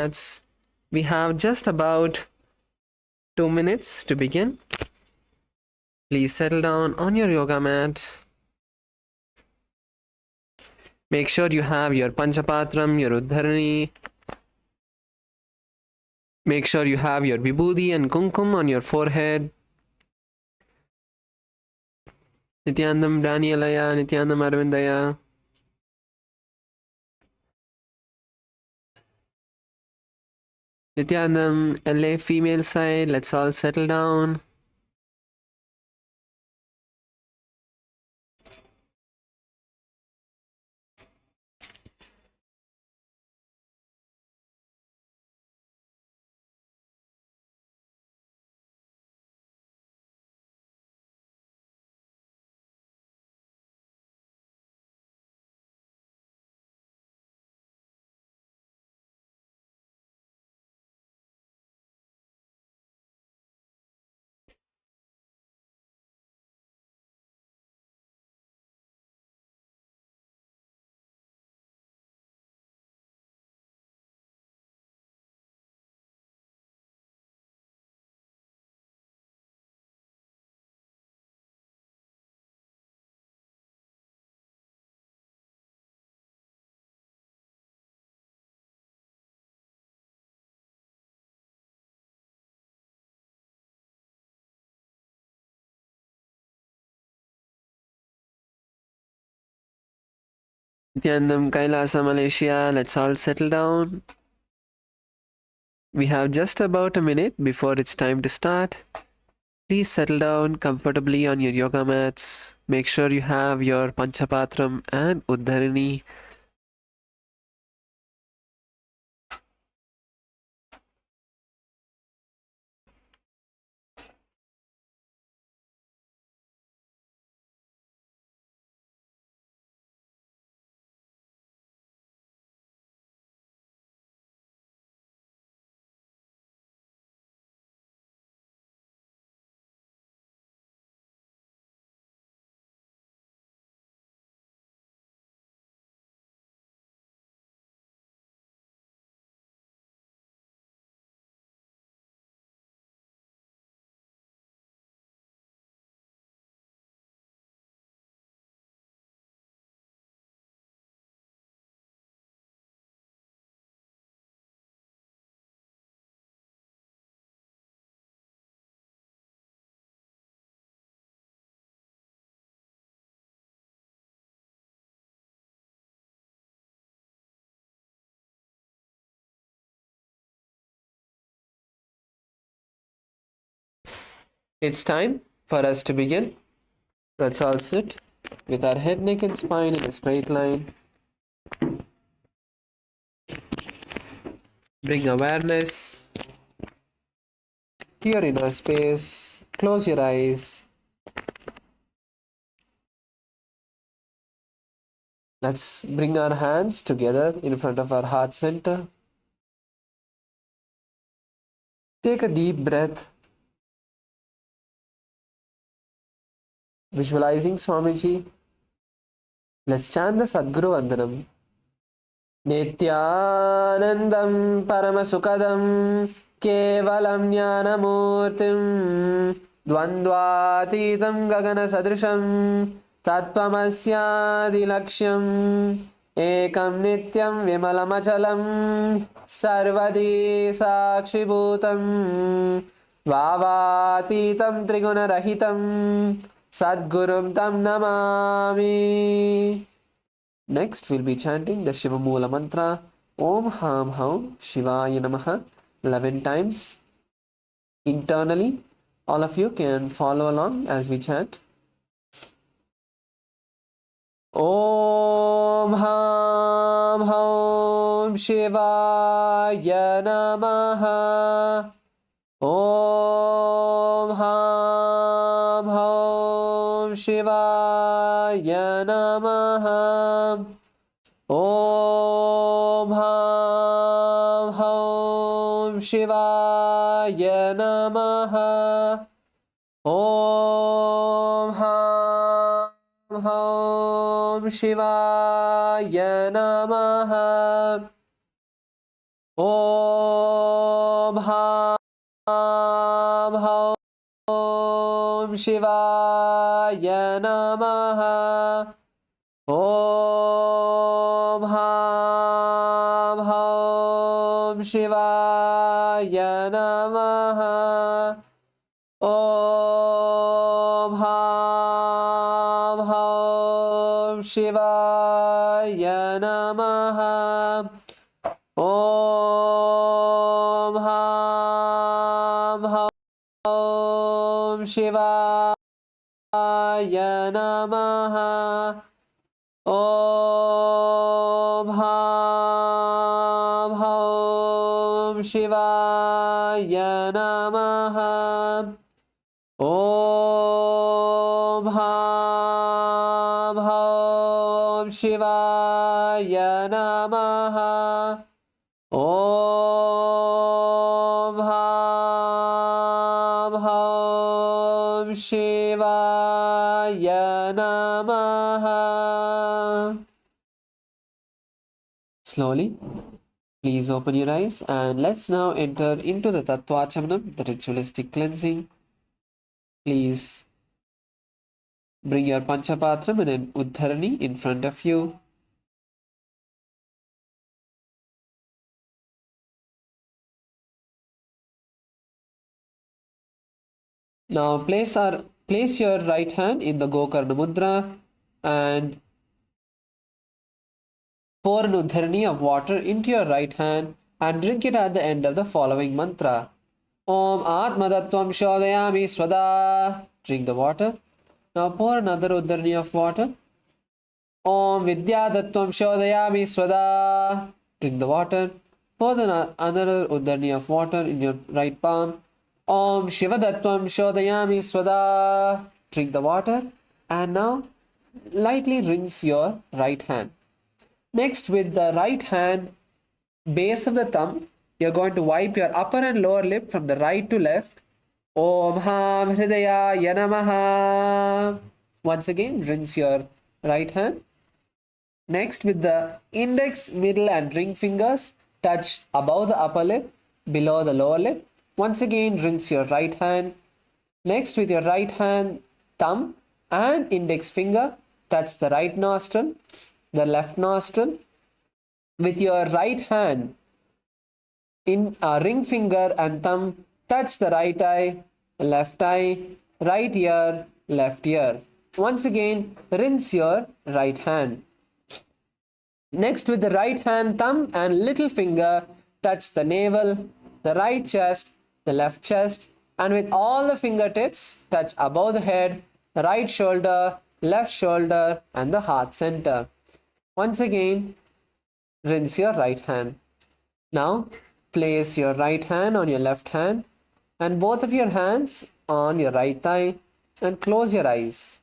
mats. We have just about 2 minutes to begin. Please settle down on your yoga mat. Make sure you have your Panchapatram, your Uddharani. Make sure you have your Vibhuti and Kumkum on your forehead. Nithyanandam Danielaya, Nithyanandam Arvindaya. Nithyanandam LA female side. Let's all settle down. Nithyanandam KAILASA Malaysia. Let's all settle down. We have just about a minute before it's time to start. Please settle down comfortably on your yoga mats. Make sure you have your Panchapatram and Uddharani. It's time for us to begin. Let's all sit with our head, neck and spine in a straight line. Bring awareness to your inner space. Close your eyes. Let's bring our hands together in front of our heart center. Take a deep breath. Visualizing Swamiji. Let's chant the Sadguru Vandanam. Nithyanandam Paramasukadam Kevalam Jnanamurtim Dvandvatitam Gagana Sadrisham Tattvamasyaadilaksham Ekam Nityam Vimalamachalam Sarvadi Sakshibhutam Vavatitam Trigunarahitam Sadgurum Tam Namami. Next, we'll be chanting the Shiva Mula mantra Om Ham Haum Shivaya Namaha 11 times. Internally, all of you can follow along as we chant. Om Ham Haum Shivaya Namaha. Om Ham Haum Shivaya Namaha. Om Ham Haum Shivaya Namaha. Om Ham Haum Shivaya Namaha. Om Ham Om Shivaya Namaha. Om Ham Om Shivaya Namaha. Om Ham Om Shivaya Namaha. Om Ham Om Shivaya Namaha. Om Ham Om Shivaya Namaha. Om Ham Om Shivaya Namaha. Om Ham Om Shivaya Namaha. Slowly, please open your eyes and let's now enter into the Tattvachamanam, the ritualistic cleansing. Please bring your Panchapatram and an Uddharani in front of you. Now place your right hand in the Gokarna Mudra and pour an Uddharani of water into your right hand and drink it at the end of the following mantra. Om Atmadattvam Shodayami Swada. Drink the water. Now pour another Uddharani of water. Om Vidyadattvam Shodayami Swada. Drink the water. Pour another Uddharani of water in your right palm. Om Shivadattvam Shodayami Swada. Drink the water. And now lightly rinse your right hand. Next, with the right hand, base of the thumb, you're going to wipe your upper and lower lip from the right to left. Om Ham Hridaya Namaha. Once again, rinse your right hand. Next, with the index, middle and ring fingers, touch above the upper lip, below the lower lip. Once again, rinse your right hand. Next, with your right hand, thumb and index finger, touch the right nostril, the left nostril. With your right hand, in ring finger and thumb, touch the right eye, left eye, right ear, left ear. Once again, rinse your right hand. Next, with the right hand, thumb and little finger, touch the navel, the right chest, the left chest, and with all the fingertips, touch above the head, the right shoulder, left shoulder, and the heart center. Once again, rinse your right hand. Now, place your right hand on your left hand and both of your hands on your right thigh and close your eyes.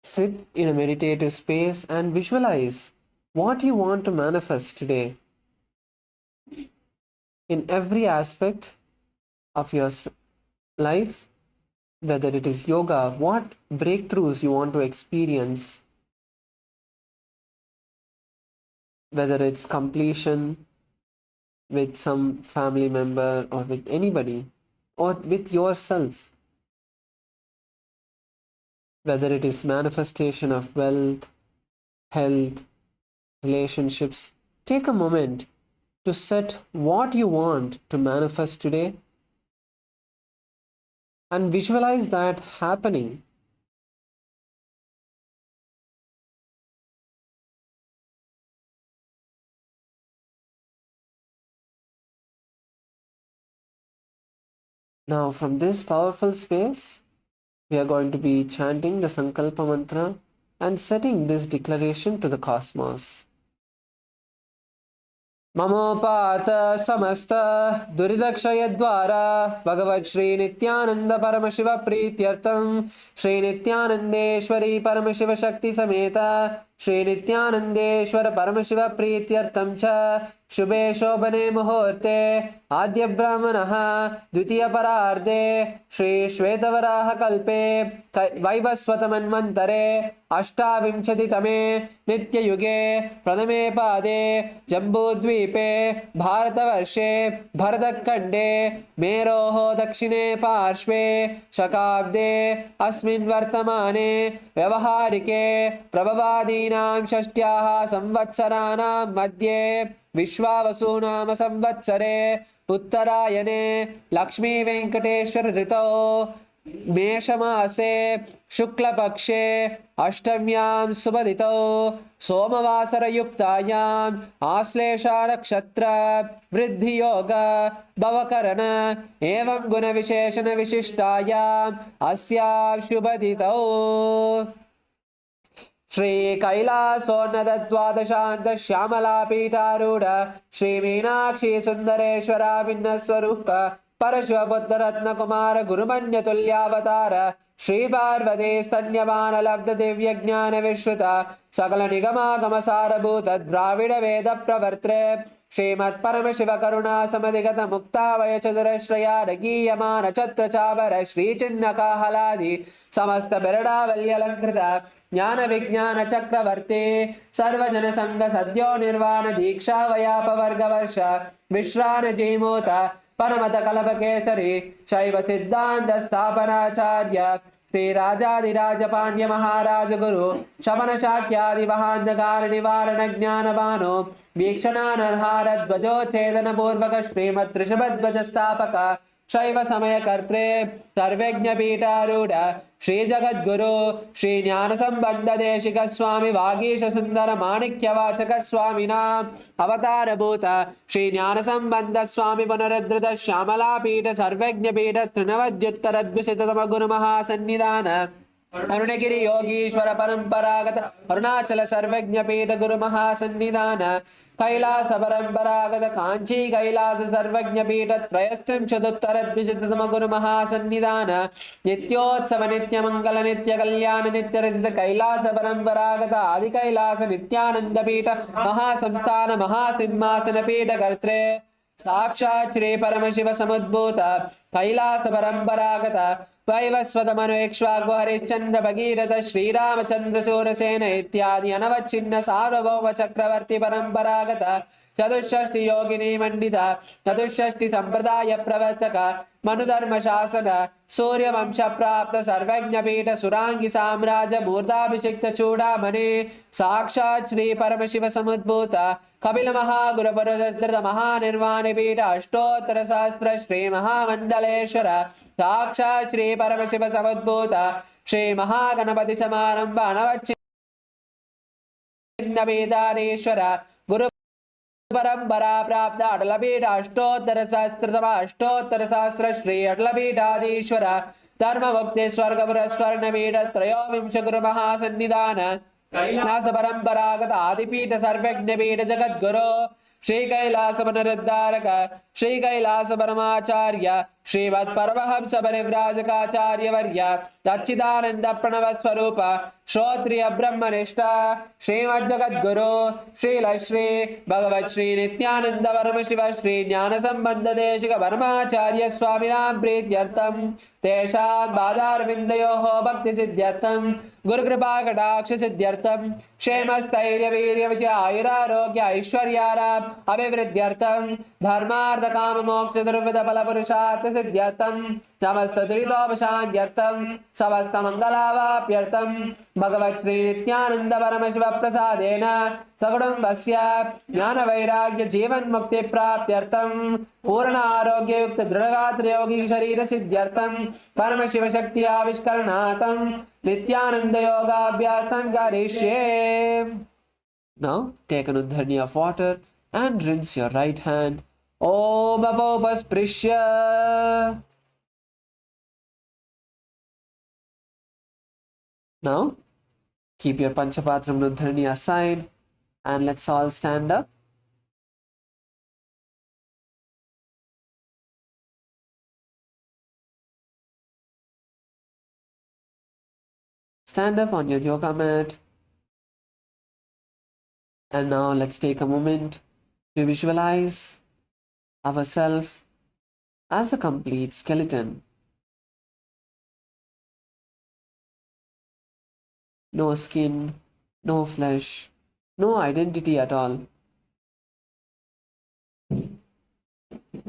Sit in a meditative space and visualize what you want to manifest today. In every aspect of your life, whether it is yoga, what breakthroughs you want to experience, whether it's completion with some family member or with anybody or with yourself, whether it is manifestation of wealth, health, relationships. Take a moment to set what you want to manifest today and visualize that happening. Now, from this powerful space, we are going to be chanting the Sankalpa mantra and setting this declaration to the cosmos. Mamopata samasta duridakshaya dwara Bhagavad Shri Nithyananda Paramashiva Prityartam Shri Nithyanandeshwari Paramashiva Shakti Sameta Shri नित्यानंदेश्वर Paramshiva प्रीत्यर्थं च शुभे शोभने मुहूर्ते आद्य ब्राह्मणः द्वितीय परार्धे श्री श्वेतवराह कल्पे वैवस्वत मन्वन्तरे अष्टाविंशतितमे नित्ययुगे प्रथमे पादे जम्बूद्वीपे भारतवर्षे भरतखण्डे मेरोः दक्षिणे पार्श्वे शकाब्दे अस्मिन् वर्तमाने व्यवहारिके प्रभवादीनां षष्ट्याः संवत्सराणां मध्ये विश्वावसुनाम संवत्सरे उत्तरायणे लक्ष्मी वेंकटेश्वर ऋतौ मेषमासे शुक्लपक्षे अष्टम्यां शुभदितौ सोमवासरयुक्तायाम् आश्लेषा नक्षत्र वृद्धियोग भवकरण एवं गुणविशेषण विशिष्टायाम् अस्यां शुभदितौ श्री कैलासोन्नत द्वादशांत श्यामला पीठारूढ़ श्री मीनाक्षी सुंदरेश्वरा भिन्न स्वरूप परशिव बुद्ध रत्न कुमार गुरुमन्य तुल्यावतार श्री पार्वती स्तन्यमान लब्ध दिव्य ज्ञान विश्रुत सकल निगमागम सारभूत द्राविड वेद प्रवर्त्रे श्रीमत् परम शिव करुणा समधिगत मुक्तावय चतुरश्रया रगीयमान छत्र चावर श्री चिन्ह काहलादि समस्त बिरडावल्यलंकृत ज्ञान विज्ञान चक्रवर्ती सर्वजन संग सद्यो निर्वाण दीक्षा वयापवर्ग वर्ष विश्रान जीमूत परमत कलप केसरी शैव सिद्धांत स्थापनाचार्य श्री राजाधिराज पांड्य महाराज गुरु शमन शाक्यादि महांधकार निवारण ज्ञानवानो वीक्षणानर्हार ध्वजोच्छेदन पूर्वक श्रीमत् ऋषभध्वज स्थापक शैव समय कर्त्रे सर्वज्ञ पीठारूढ़ श्री जगद्गुरु श्री ज्ञान संबंध देशिक स्वामी वागीश सुंदर माणिक्य वाचक स्वामिना अवतार भूत श्री ज्ञान संबंध स्वामी पुनरुद्धृत श्यामला पीठ सर्वज्ञ पीठ तृणवद्युत्तर द्विशततम गुरु महासन्निधान अरुणगिरि योगीश्वर परंपरागत अरुणाचल सर्वज्ञ पीठ गुरु महासन्निधान कैलास परंपरागत कांची कैलास सर्वज्ञ पीठ त्रयस्त्रिंशदुत्तर द्विशततम गुरु महासन्निधान नित्योत्सव नित्य मंगल नित्य कल्याण नित्य रचित कैलास परंपरागत आदि कैलास नित्यानंद पीठ महासंस्थान महासिंहासन पीठ कर्त्रे साक्षात् श्री परमशिव समुद्भूत कैलास परंपरागत वैवस्वत मनुक्ष्वागो हरिश्चंद्र भगीरथ श्रीरामचंद्र सूरसेन इत्यादि अनवच्छिन्न सार्वभौम चक्रवर्ती परंपरागत चतुष्षष्टि योगिनी मंडित चतुष्षष्टि संप्रदाय प्रवर्तक मनुधर्म शासन सूर्य वंश प्राप्त सर्वज्ञ पीठ सुरांगी साम्राज्य मूर्धाभिषिक्त चूड़ामणि साक्षात् श्री परमशिव समुद्भूत कपिल महागुरुपरधृत महानिर्वाण पीठ अष्टोत्तर सहस्र श्री महामंडलेश्वर साक्षात् श्री परमशिव समुद्भूत श्री महागणपति समारंभ अनवच्छिन्न वेदानेश्वर गुरु परंपरा प्राप्त अटलपीठ अष्टोत्तर सहस्र श्री अटलपीठाधीश्वर धर्म मुक्ति स्वर्गपुर स्वर्णपीठ त्रयोविंश गुरु महासन्निधान कैलास परंपरागत आदिपीठ सर्वज्ञ पीठ जगद्गुरु श्री कैलास पुनरुद्धारक श्री कैलास परमाचार्य श्रीमत् परमहंस परिव्राजकाचार्य वर्य सच्चिदानंद प्रणव स्वरूप श्रोत्रिय ब्रह्मनिष्ठ श्रीमद् जगद्गुरु श्री भगवत श्री नित्यानंद परम शिव श्री ज्ञान संबंध देशिक परमाचार्य स्वामिनां प्रीत्यर्थम तेषां पादारविन्दयोः भक्ति सिद्ध्यर्थम गुरु कृपा कटाक्ष सिद्ध्यर्थम क्षेम स्थैर्य वीर्य विजय आयुरारोग्य ऐश्वर्याराम अभिवृद्ध्यर्थम धर्मार्थ काम मोक्ष दुर्विध फल पुरुषार्थ सिद्ध्यर्थम समस्त दुरितोपशान्त्यर्थम समस्त मंगलावाप्यर्थम भगवत् श्री नित्यानंद परम शिव प्रसादेन सकुटुम्बस्य ज्ञान वैराग्य जीवन मुक्ति प्राप्त्यर्थम पूर्ण आरोग्य युक्त दृढ़गात्र योगी शरीर सिद्ध्यर्थम परम शिव शक्ति आविष्करणार्थम नित्यानंद योगाभ्यासं करिष्ये. Now take an udharni of water and rinse your right hand. Om Apopasprishya. Now keep your Panchapatram udharni aside and let's all stand up. Stand up on your yoga mat. And now let's take a moment to visualize ourselves as a complete skeleton. No skin, no flesh, no identity at all.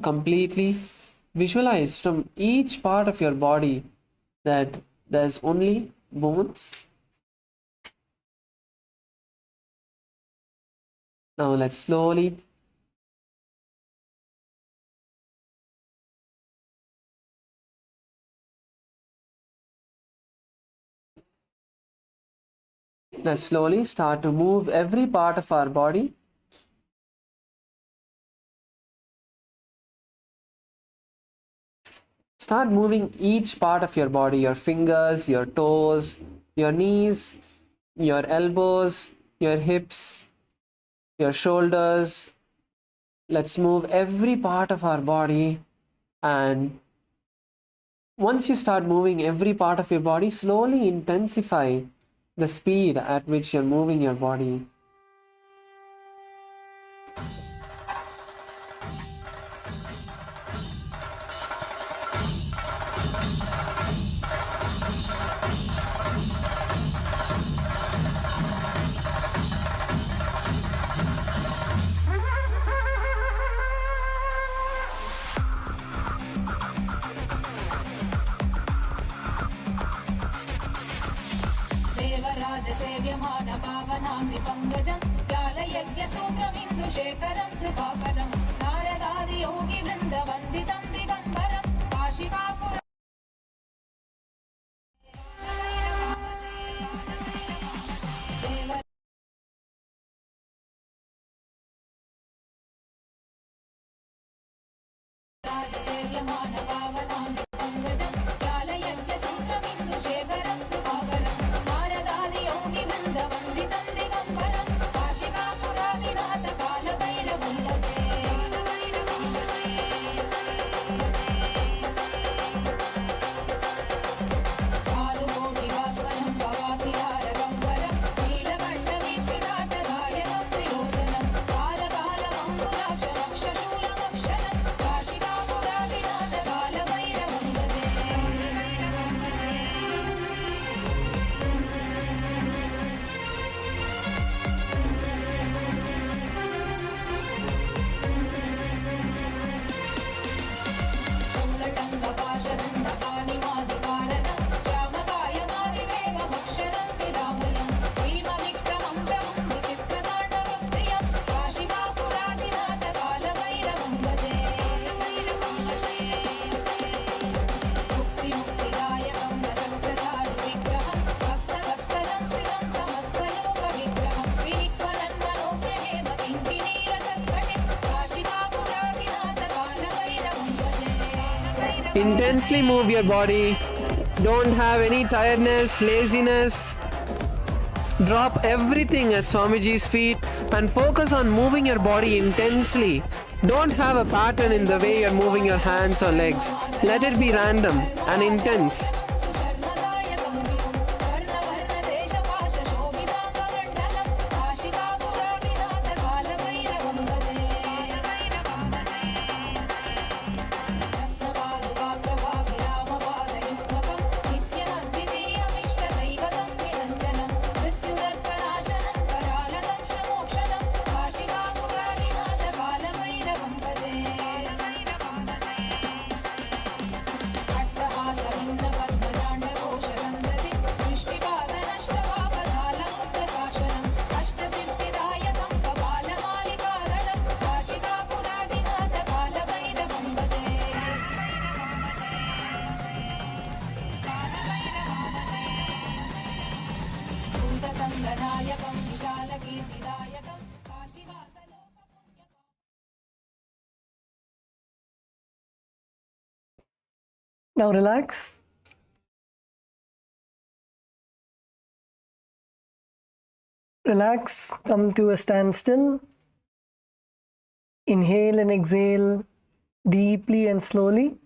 Completely visualize from each part of your body that there's only bones. Now let's slowly start to move every part of our body. Start moving each part of your body, your fingers, your toes, your knees, your elbows, your hips, your shoulders. Let's move every part of our body, and once you start moving every part of your body, slowly intensify the speed at which you're moving your body. शेखरं कृपाकरं नारदादि योगी वृंद वंदितं दिगंबरं काशिकापुर राजसेव्यमान पावनां पंकजं ज्ञानयज्ञ सूत्रमिन्दु शेखरं कृपाकरं नारदादि योगी वृंद वंदितं दिगंबरं काशिकापुरादिनाथ कालभैरवं भजे कालकोटिभास्वरं भवातिहारगम्बरं नीलकण्ठवीक्षिताटधायकं त्रिलोचनं कालकालमङ्कुलाक्षमक्षशूलमक्षरं काशिकापुरादिनाथ कालभैरवं भजे शूलटङ्कपाशदण्डपाणिमादिकारणं श्यामकायमादिदेवमक्षरं निरामयं भीमविक्रमं प्रभुं विचित्रताण्डवप्रियं काशिकापुरादिनाथ कालभैरवं भजे मुक्तिमुक्तिदायकं रजस्तचारुविग्रहं भक्तवत्सलं स्थितं समस्तलोकविग्रहं विनिक्वलन्मनोज्ञहेम किङ्किणीरसत्कटिं काशिकापुरादिनाथ कालभैरवं भजे Intensely move your body. Don't have any tiredness, laziness. Drop everything at Swamiji's feet and focus on moving your body intensely. Don't have a pattern in the way you're moving your hands or legs. Let it be random and intense. सुशर्मदायकं विभुं वर्णवर्णदेशपाशशोभिताङ्गमण्डलं काशिकापुरादिनाथ कालभैरवं भजे रत्नपादुकाप्रभाभिरामपादयुग्मकं नित्यमद्वितीयमिष्टदैवतं निरञ्जनं मृत्युदर्पनाशनं करालतं श्रमोक्षणं काशिकापुरादिनाथ कालभैरवं भजे अट्टहासभिन्नपद्मजाण्डकोशरन्दतिं दृष्टिपादनष्टपापजालमुग्रशासनम् अष्टसिद्धिदायकं कपालमालिकाधरं काशिकापुरादिनाथ कालभैरवं भजे भूतसङ्गनायकं विशालकीर्तिदायकं काशीवासलोकपुण्यकम् Now relax. Relax, come to a standstill. Inhale and exhale deeply and slowly.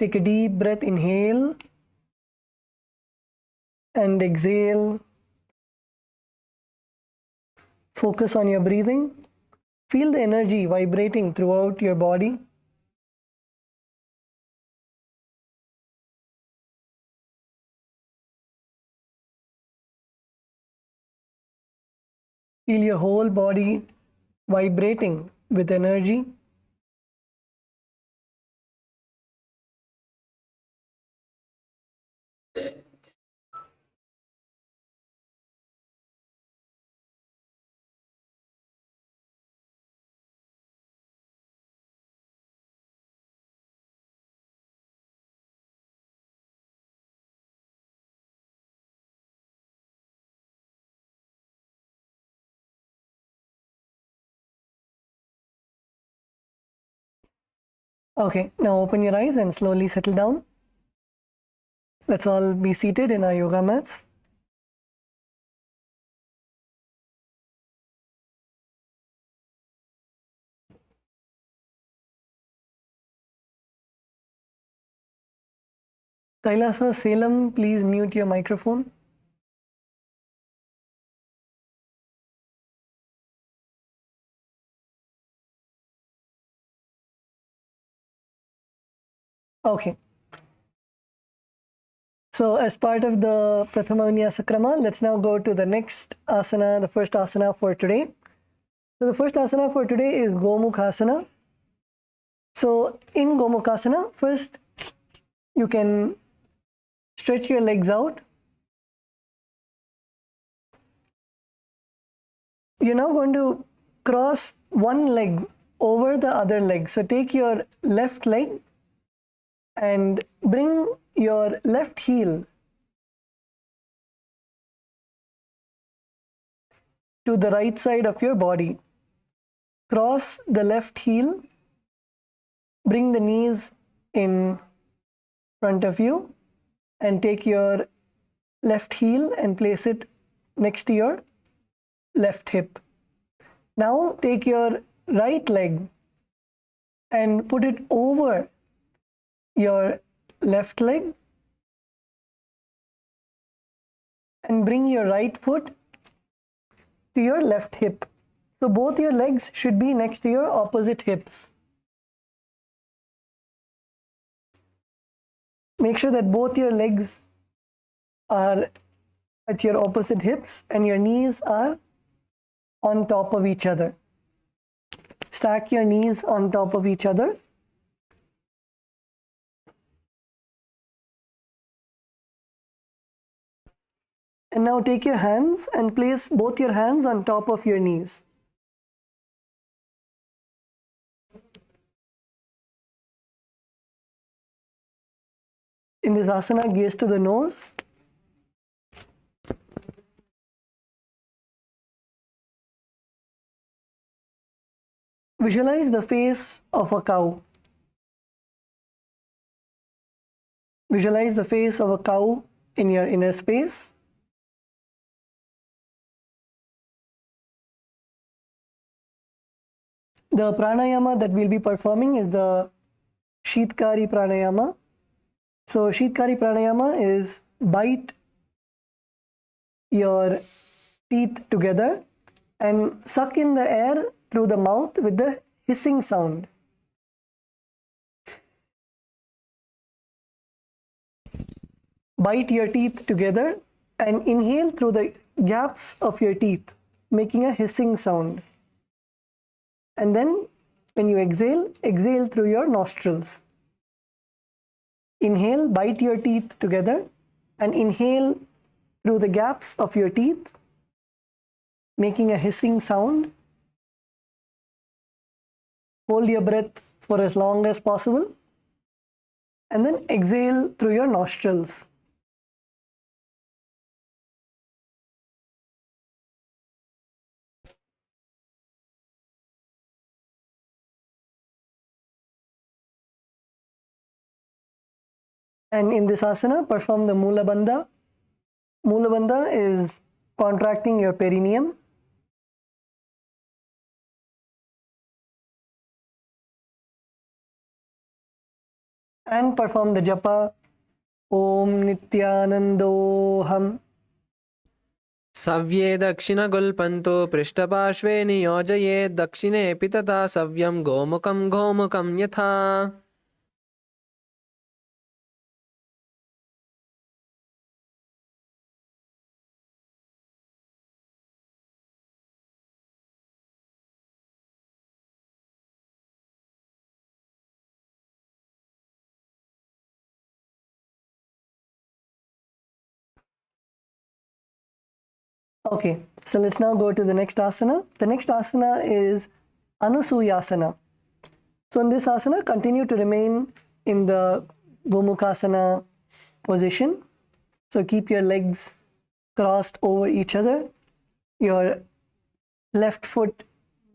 Take a deep breath, inhale and exhale Focus on your breathing. Feel the energy vibrating throughout your body. Feel your whole body vibrating with energy. Okay, now open your eyes and slowly settle down. Let's all be seated in our yoga mats. Kailasa, Salem, please mute your microphone. Okay. So as part of the Trithiya Vinyasa Krama, let's now go to the next asana, the first asana for today. So the first asana for today is Gomukhasana. So in Gomukhasana, first you can stretch your legs out. You're now going to cross one leg over the other leg. So take your left leg and bring your left heel to the right side of your body. Cross the left heel, bring the knees in front of you, and take your left heel and place it next to your left hip. Now take your right leg and put it over your left leg and bring your right foot to your left hip. So both your legs should be next to your opposite hips. Make sure that both your legs are at your opposite hips and your knees are on top of each other. Stack your knees on top of each other. And now take your hands and place both your hands on top of your knees. In this asana, gaze to the nose. Visualize the face of a cow. Visualize the face of a cow in your inner space. The pranayama that we'll be performing is the Sheetkari pranayama. So Sheetkari pranayama is bite your teeth together and suck in the air through the mouth with the hissing sound. Bite your teeth together and inhale through the gaps of your teeth, making a hissing sound. And then when you exhale, exhale through your nostrils. Inhale, bite your teeth together and inhale through the gaps of your teeth, making a hissing sound. Hold your breath for as long as possible and then exhale through your nostrils. And in this asana, perform the Mula Bandha. Mula Bandha is contracting your perineum. And perform the japa Om Nithyanando Ham. सव्ये दक्षिणगुल्पन्तु पृष्ठपार्श्वे नियोजयेत् दक्षिणेऽपि तथा सव्यं गोमुखं गोमुखं यथा. Okay, so let's now go to the next asana. The next asana is Anusuyasana. So in this asana, continue to remain in the Gomukhasana position. So keep your legs crossed over each other, your left foot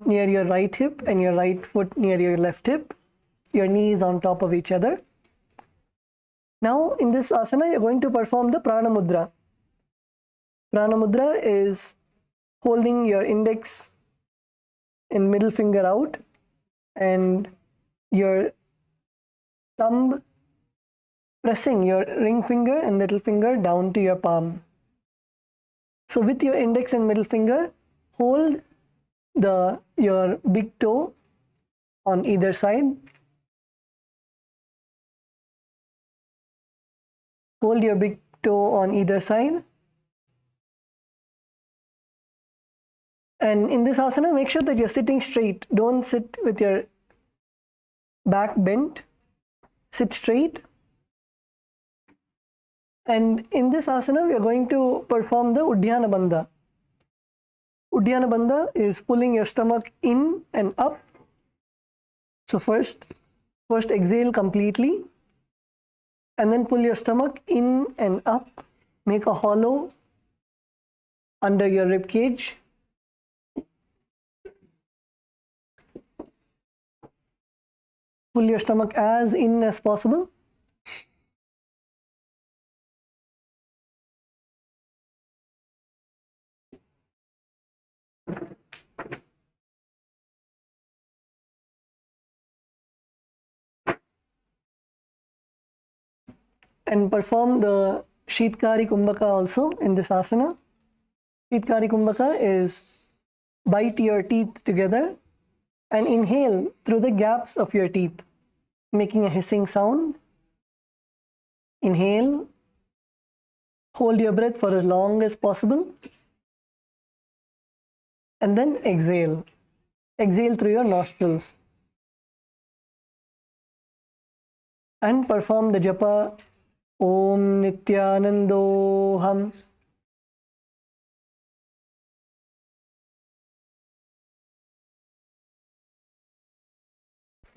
near your right hip and your right foot near your left hip, your knees on top of each other. Now in this asana, you're going to perform the Prana Mudra. Prana Mudra is holding your index and middle finger out and your thumb pressing your ring finger and little finger down to your palm. So with your index and middle finger, hold your big toe on either side. Hold your big toe on either side. And in this asana, make sure that you're sitting straight. Don't sit with your back bent. Sit straight. And in this asana, we are going to perform the Uddiyana Bandha. Uddiyana Bandha is pulling your stomach in and up. So first exhale completely. And then pull your stomach in and up. Make a hollow under your rib cage. Pull your stomach as in as possible. And perform the Sheetkari Kumbhaka also in this asana. Sheetkari Kumbhaka is bite your teeth together and inhale through the gaps of your teeth, making a hissing sound. Inhale, hold your breath for as long as possible, and then exhale. Exhale through your nostrils. And perform the japa Om Nithyanando.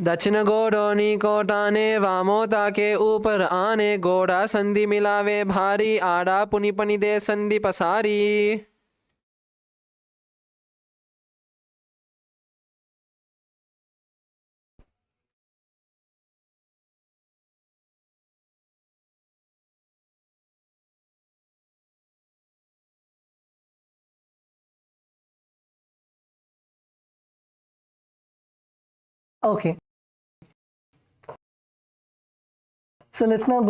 दक्षिण गोडोनी कोटाने वामोता के ऊपर आने गोड़ा संधि मिलावे भारी आड़ा पुनि पनि दे संधि पसारी. Okay. So let's now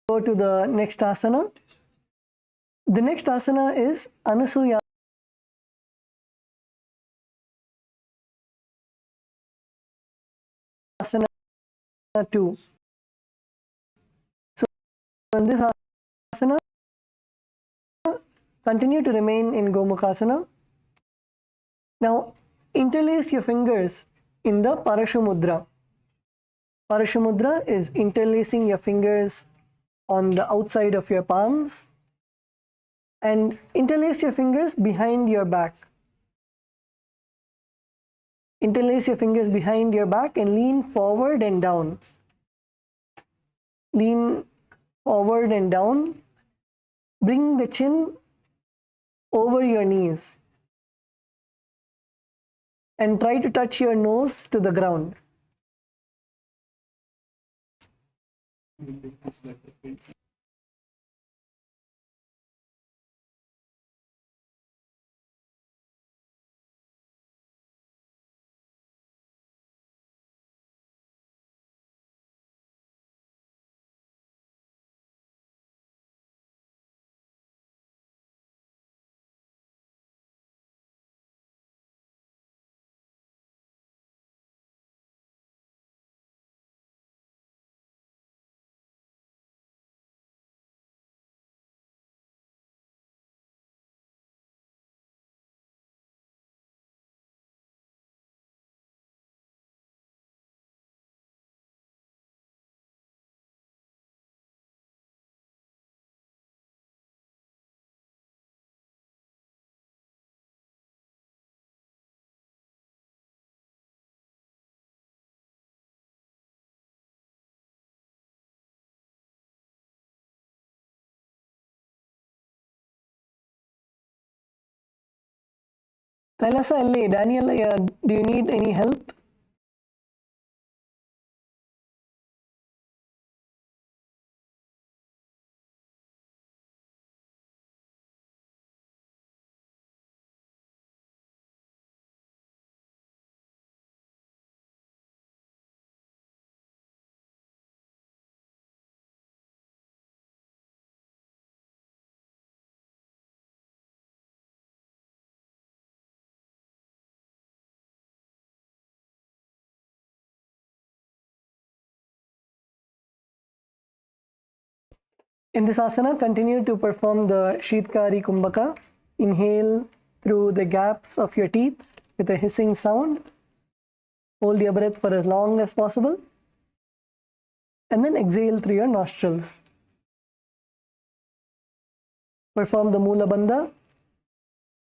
go to the next asana. The next asana is Anusuyasana 2. So in this asana, continue to remain in Gomukhasana. Now interlace your fingers in the Parashu Mudra. Parashu Mudra is interlacing your fingers on the outside of your palms and interlace your fingers behind your back. Interlace your fingers behind your back and lean forward and down. Lean forward and down. Bring the chin over your knees and try to touch your nose to the ground. Kailasa LA, Daniel, do you need any help? In this asana, continue to perform the Shitkari Kumbhaka. Inhale through the gaps of your teeth with a hissing sound. Hold your breath for as long as possible. And then exhale through your nostrils. Perform the Mula Bandha,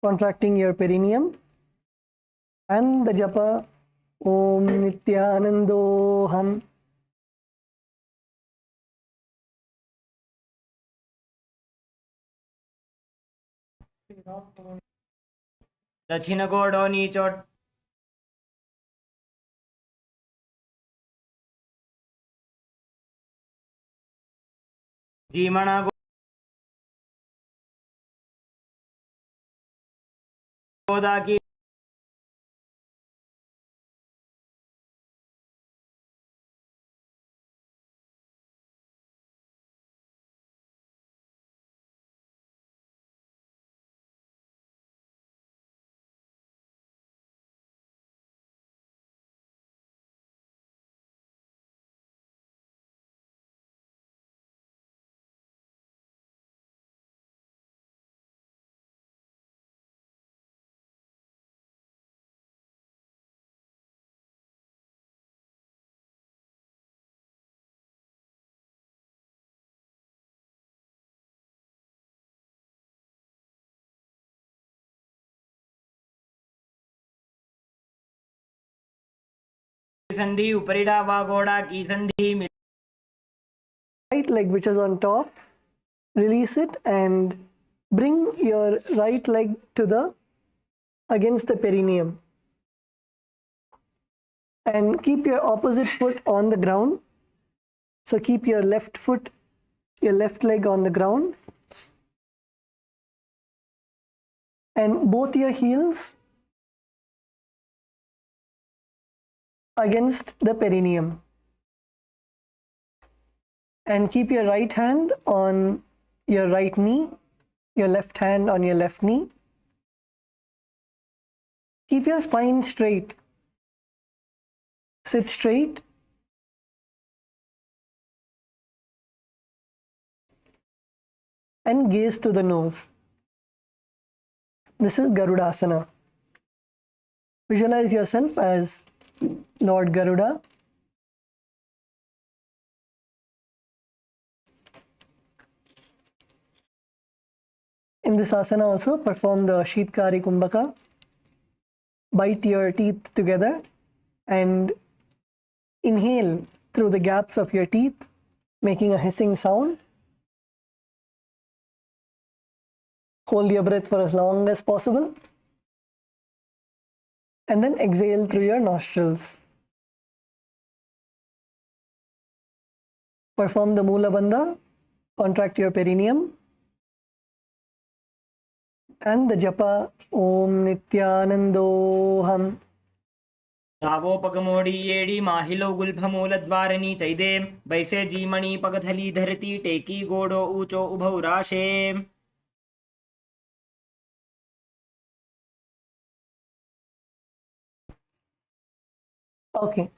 contracting your perineum. And the japa Om Nithyanando. दक्षिण गोडो नीचोट जीमणा गोदा की संधि उपरिडा वा गोड़ा की संधि Right leg which is on top, release it and bring your right leg to the against the perineum. And keep your opposite foot on the ground. So keep your left foot, your left leg on the ground. And both your heels against the perineum. And keep your right hand on your right knee, your left hand on your left knee. Keep your spine straight. Sit straight. And gaze to the nose. This is Garudasana. Visualize yourself as Lord Garuda. In this asana also perform the Shitkari Kumbhaka. Bite your teeth together and inhale through the gaps of your teeth, making a hissing sound. Hold your breath for as long as possible. And then exhale through your nostrils. Perform the Mula Bandha. Contract your perineum. And the japa Om Nithyanandoham. धावोपगमोडी येडी माहिलो गुल्फमूल द्वारनी चैदे बैसे जीमणि पगथली धरती टेकी गोडो ऊचो उभौ राशे Okay.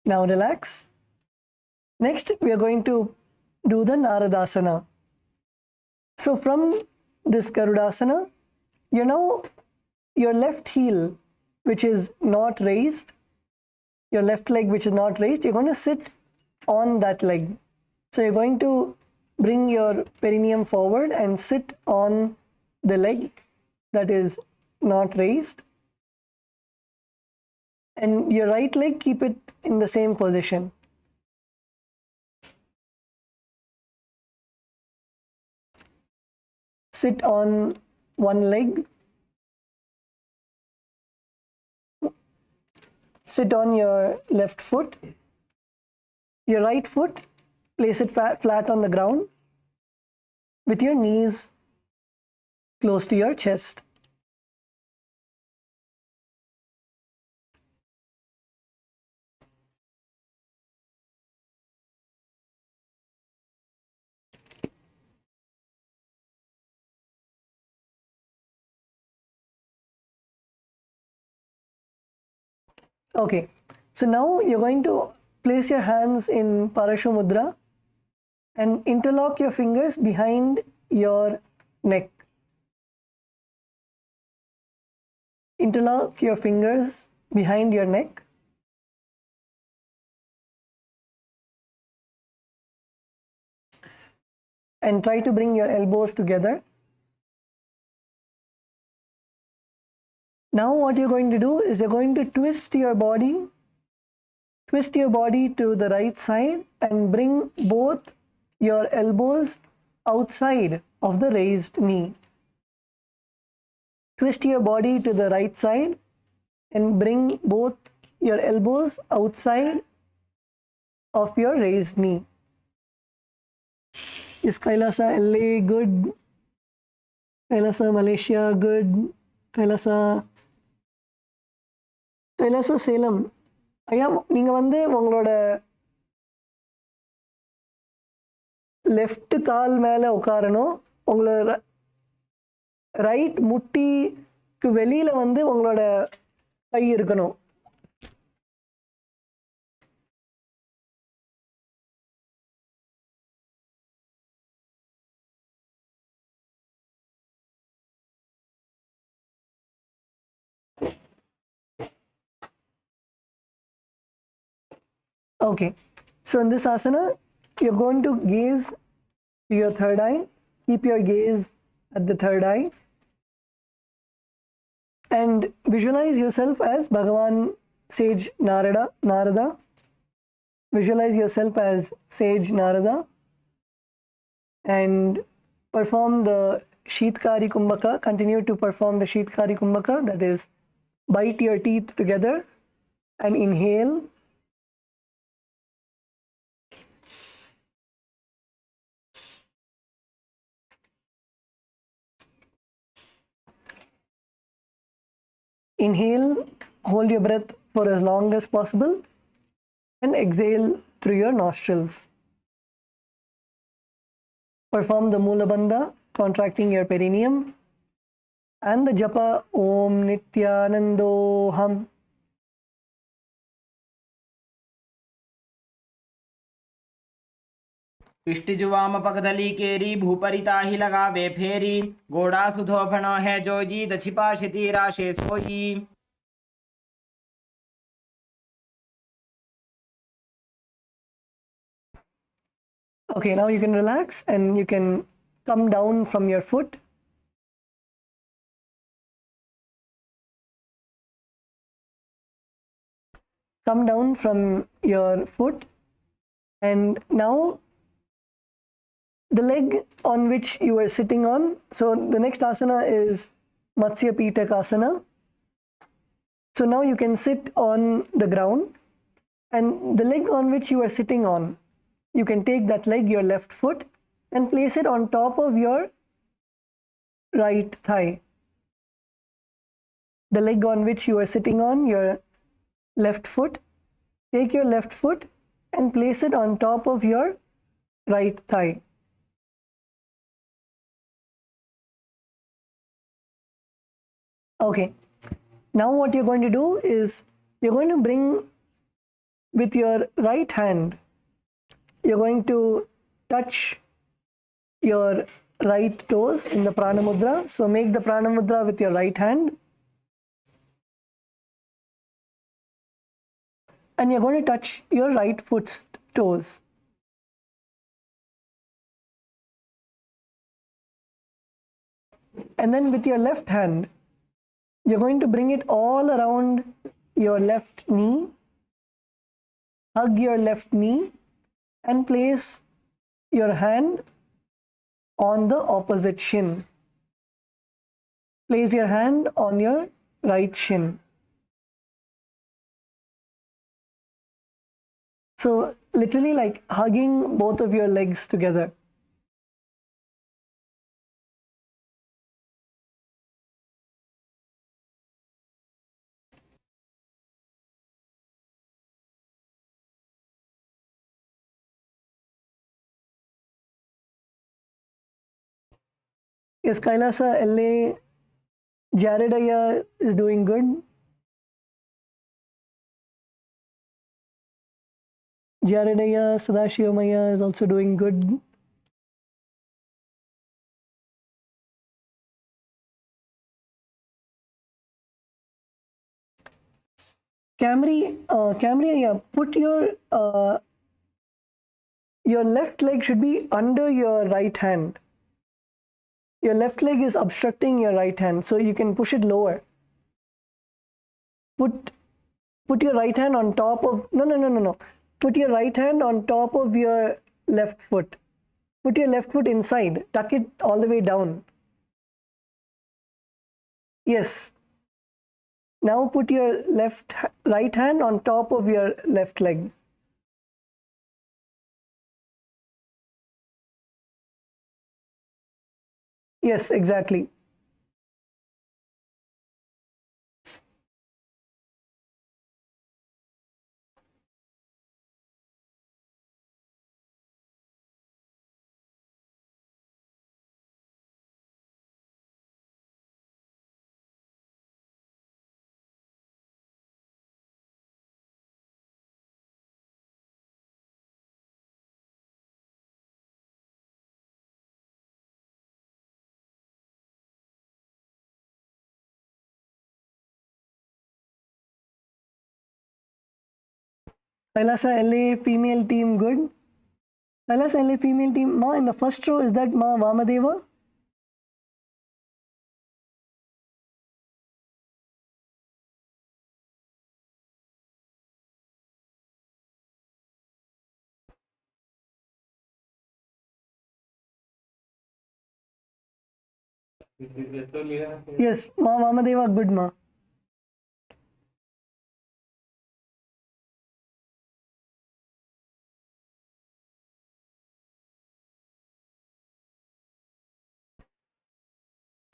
Now relax. Next, we are going to do the Naradasana. So from this Garudasana, your left heel, which is not raised, your left leg, which is not raised, you're going to sit on that leg. So you're going to bring your perineum forward and sit on the leg that is not raised. And your right leg, keep it in the same position. Sit on one leg sit on your left foot. Your right foot, place it flat on the ground with your knees close to your chest. Okay, so now you're going to place your hands in Parashu Mudra and interlock your fingers behind your neck. Interlock your fingers behind your neck. And try to bring your elbows together. Now what you're going to do is you're going to twist your body to the right side and bring both your elbows outside of the raised knee. Twist your body to the right side and bring both your elbows outside of your raised knee. Is Kailasa LA good? Kailasa Malaysia good? Kailasa Salem. ஐயா நீங்கள் வந்து உங்களோட left கால் மேலே உட்காரணும். உங்களோட right முட்டிக்கு வெளியில் வந்து உங்களோட கை இருக்கணும். Okay, so in this asana, you're going to gaze to your third eye. Keep your gaze at the third eye and visualize yourself as Bhagavan Sage Narada. Visualize yourself as Sage Narada and perform the Sheetkari Kumbhaka. Continue to perform the Sheetkari Kumbhaka, that is, bite your teeth together and inhale. Inhale, hold your breath for as long as possible and exhale through your nostrils. Perform the Mula Bandha, contracting your perineum, and the japa Om Nithyanando. इष्टिजुवाम पगदली केरी भूपरिता ही लगावे फेरी गोड़ा सुधोफण है जोजी दछिपा शिति राशे सोई. Okay, now you can relax and you can come down from your foot. Come down from your foot and now the leg on which you are sitting on. So the next asana is Matsya Pitakasana. So now you can sit on the ground and the leg on which you are sitting on, you can take that leg, your left foot, and place it on top of your right thigh. The leg on which you are sitting on, your left foot, take your left foot and place it on top of your right thigh. Okay, now what you're going to do is you're going to bring with your right hand, you're going to touch your right toes in the Prana Mudra. So make the Prana Mudra with your right hand. And you're going to touch your right foot's toes. And then with your left hand, you're going to bring it all around your left knee, hug your left knee, and place your hand on the opposite shin. Place your hand on your right shin. So literally like hugging both of your legs together. Yes, Kailasa LA, Jaredaya is doing good. Jaredaya Sadashivamaya is also doing good. Camry, yeah, put your left leg should be under your right hand. Your left leg is obstructing your right hand, so you can push it lower. Put your right hand on top of no. Put your right hand on top of your left foot. Put your left foot inside. Tuck it all the way down. Yes. Now put your right hand on top of your left leg. Yes, exactly. Kailasa LA female team good. Kailasa LA female team, Ma, in the first row, is that Ma Vamadeva? Yes, Ma Vamadeva, good Ma.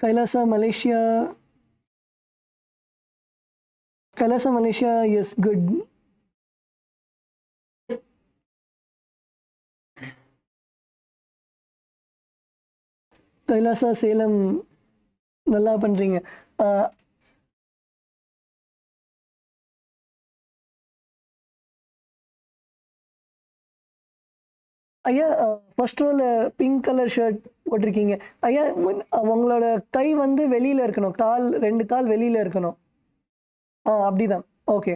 Kailasa Malaysia. Kailasa Malaysia, yes, good. Kailasa Salem நல்லா பண்றீங்க. ஐயா, first ரோல pink colour shirt போட்டிருக்கீங்க. ஐயா, உங்களோட கை வந்து வெளியில இருக்கணும். கால் 2 கால் வெளியில இருக்கணும். அப்படிதான். Okay.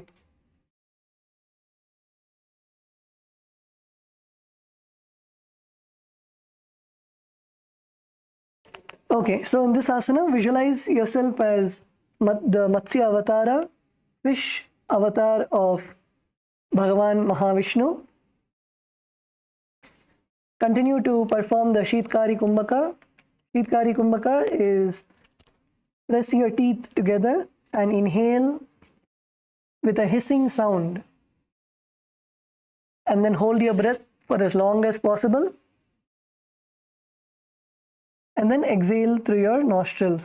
Okay, so in this asana, visualize yourself as the Matsya Avatara, fish avatar of Bhagavan Mahavishnu. Continue to perform the Sheetkari Kumbhaka. Sheetkari Kumbhaka is press your teeth together and inhale with a hissing sound. And then hold your breath for as long as possible. And then exhale through your nostrils.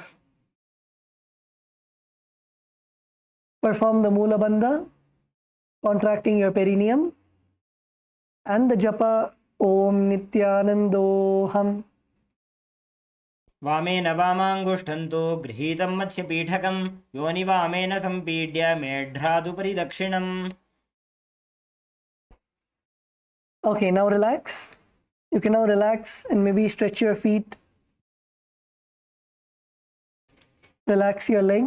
Perform the Mula Bandha, contracting your perineum, and the japa Om Nithyanandoham. वामेन वामाङ्गुष्ठन्तो गृहीतं मत्स्यपीठकं योनिवामेन सम्पीड्य मेढ्रादुपरि दक्षिणम्. Okay, now relax. You can now relax and maybe stretch your feet. Relax your leg.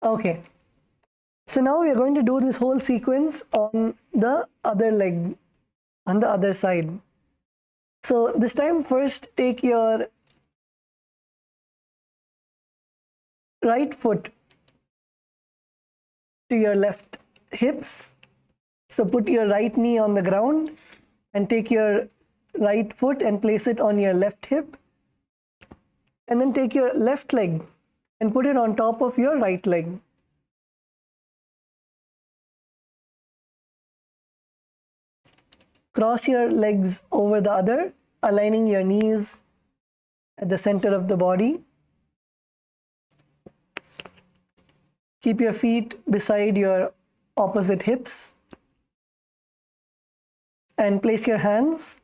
Okay. So now we are going to do this whole sequence on the other leg, on the other side. So this time, first take your right foot to your left hips. So put your right knee on the ground and take your right foot and place it on your left hip. And then take your left leg and put it on top of your right leg. Cross your legs over the other, aligning your knees at the center of the body. Keep your feet beside your opposite hips and place your hands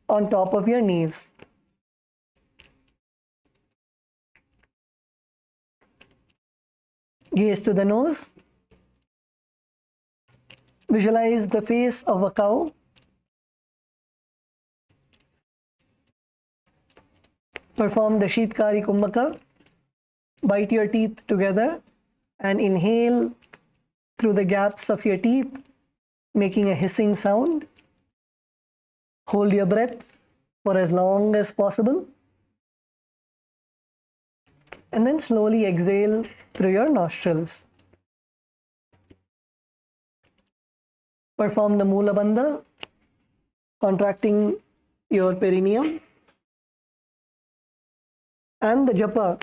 on top of your knees. Gaze to the nose. Visualize the face of a cow. Perform the Shitkari Kumbhaka. Bite your teeth together and inhale through the gaps of your teeth, making a hissing sound. Hold your breath for as long as possible. And then slowly exhale through your nostrils. Perform the Mula Bandha, contracting your perineum. And the japa,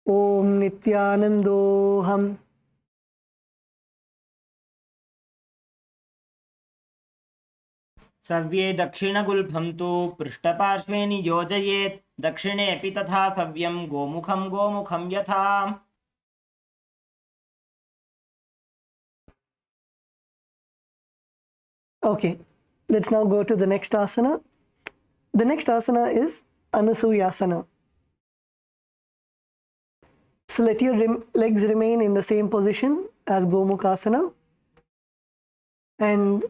Om Nithyanandoham. सव्ये दक्षिणगुल्फं तु पृष्ठपार्श्वे नियोजयेत् दक्षिणेऽपि तथा सव्यं गोमुखं यथा. Okay, let's now go to the next asana. The next asana is Anusuyasana. So let your legs remain in the same position as Gomukhasana. And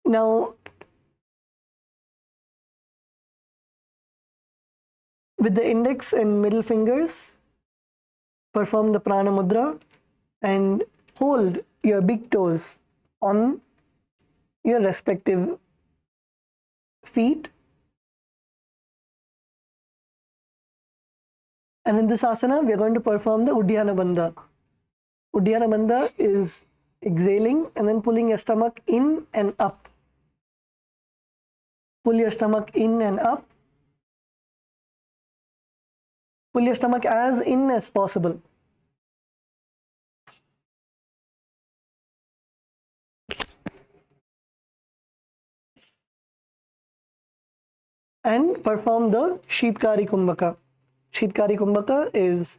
now, with the index and middle fingers, perform the Prana Mudra and hold your big toes on your respective feet. And in this asana, we are going to perform the Uddiyana Bandha. Uddiyana Bandha is exhaling and then pulling your stomach in and up. Pull your stomach in and up. Pull your stomach as in as possible. And perform the Shitkari Kumbhaka. Shitkari Kumbhaka is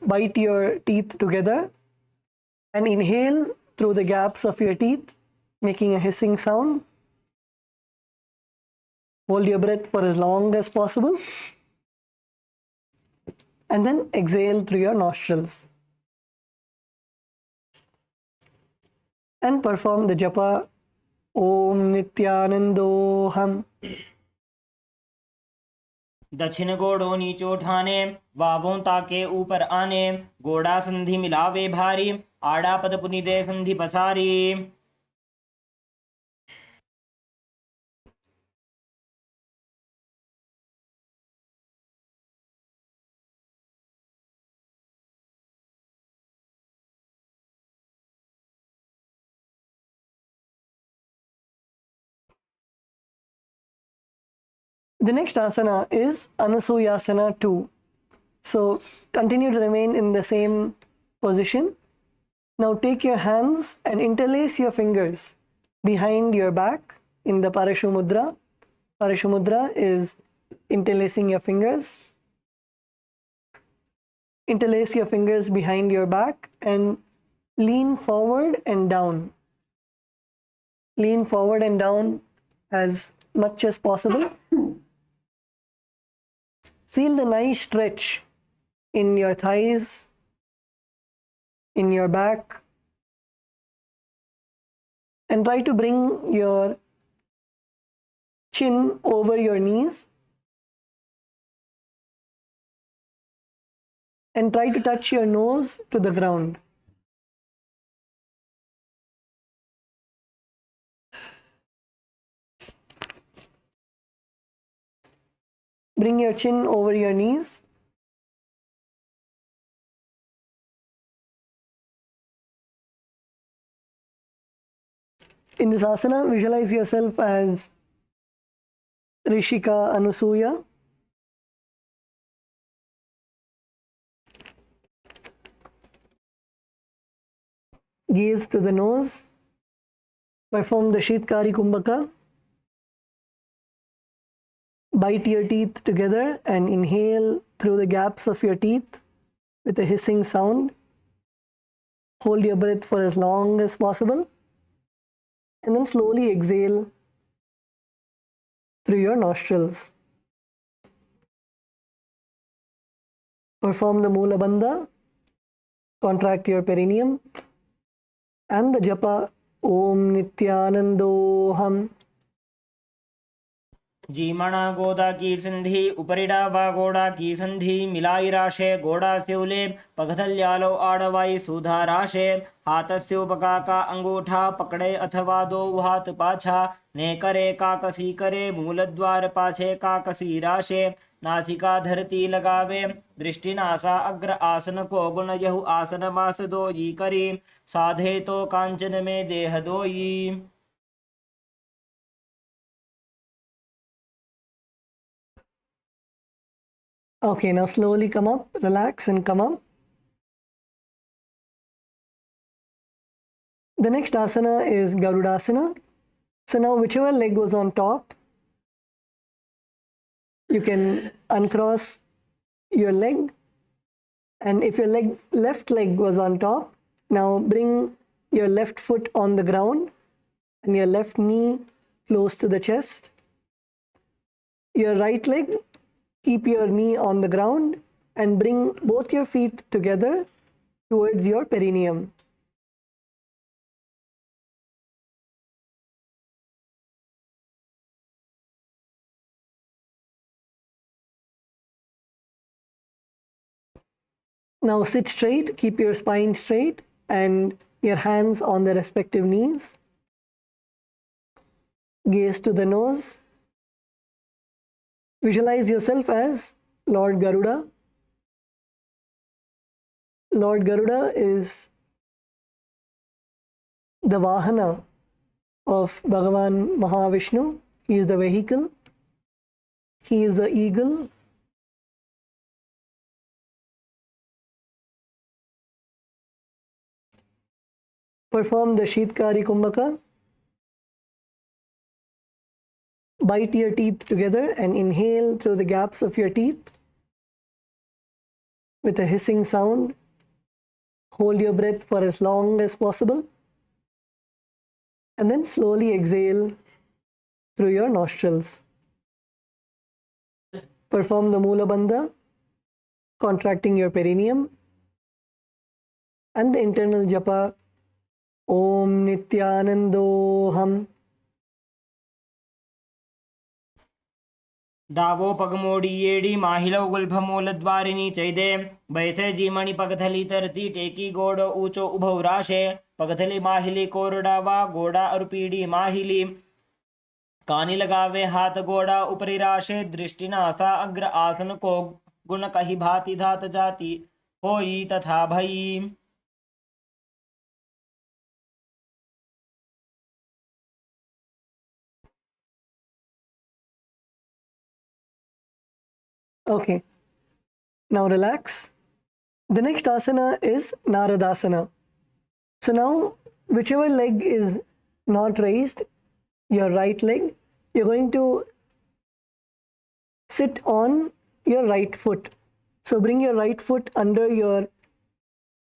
bite your teeth together and inhale through the gaps of your teeth, making a hissing sound. Hold your breath for as long as possible. And then exhale through your nostrils. And perform the japa Om Nithyanandoham. दक्षिण गोड़ों नीचे उठाने, बाहों ताके ऊपर आने, गोड़ा संधि मिलावे भारी, आड़ा पद पुनिदे संधि पसारी. The next asana is Anusuyasana 2. So continue to remain in the same position. Now take your hands and interlace your fingers behind your back in the Parashu Mudra. Parashu Mudra is interlacing your fingers. Interlace your fingers behind your back and lean forward and down. Lean forward and down as much as possible. Feel the nice stretch in your thighs, in your back, and try to bring your chin over your knees. and try to touch your nose to the ground. Bring your chin over your knees. In this asana, visualize yourself as Rishika Anusuya. Gaze to the nose. Perform the Shitkari Kumbhaka. Bite your teeth together and inhale through the gaps of your teeth with a hissing sound. Hold your breath for as long as possible. And then slowly exhale through your nostrils. Perform the Mula Bandha. Contract your perineum. And the japa Om Nithyanandoham. जीमणा गोदा की संधि उपरिडा वा गोड़ा की संधि मिलाई राशे गोड़ा स्यूले पगथल्यालो आड़वाई सुधा राशे हाथस्य उपका का अंगूठा पकड़े अथवा दो हाथ पाछा ने करे काकसी करे मूल द्वार पाछे काकसी राशे नासिका धरती लगावे दृष्टि नासा अग्र आसन को गुण यहु आसन मास दोई करी साधे तो कांचन में देह दोई. Okay, now slowly come up, relax and come up. The next asana is Garudasana. So now whichever leg was on top, you can uncross your leg. And if your left leg was on top, now bring your left foot on the ground and your left knee close to the chest. Your right leg, keep your knee on the ground and bring both your feet together towards your perineum. Now sit straight, keep your spine straight and your hands on the respective knees. Gaze to the nose. Visualize yourself as Lord Garuda. Lord Garuda is the Vahana of Bhagavan Mahavishnu. He is the vehicle. He is the eagle. Perform the Shitkari Kumbhaka. Bite your teeth together and inhale through the gaps of your teeth with a hissing sound. Hold your breath for as long as possible. And then slowly exhale through your nostrils. Perform the Mula Bandha, contracting your perineum. And the internal japa Om Nithyanandoham. दावो पगमोड़ी येड़ी माहिलो गुल्भ मूल द्वारिणी चैदे बैसे जीमणि पगथली तरती टेकी गोड़ो ऊंचो उभव राशे पगथली माहिली कोरडावा गोड़ा और पीड़ी माहिली कानी लगावे हाथ गोड़ा उपरी राशे दृष्टि नासा अग्र आसन को गुण कही भांति धात जाति होई तथा भई. Okay, now relax. The next asana is Naradasana. So now, whichever leg is not raised, your right leg, you're going to sit on your right foot. So bring your right foot under your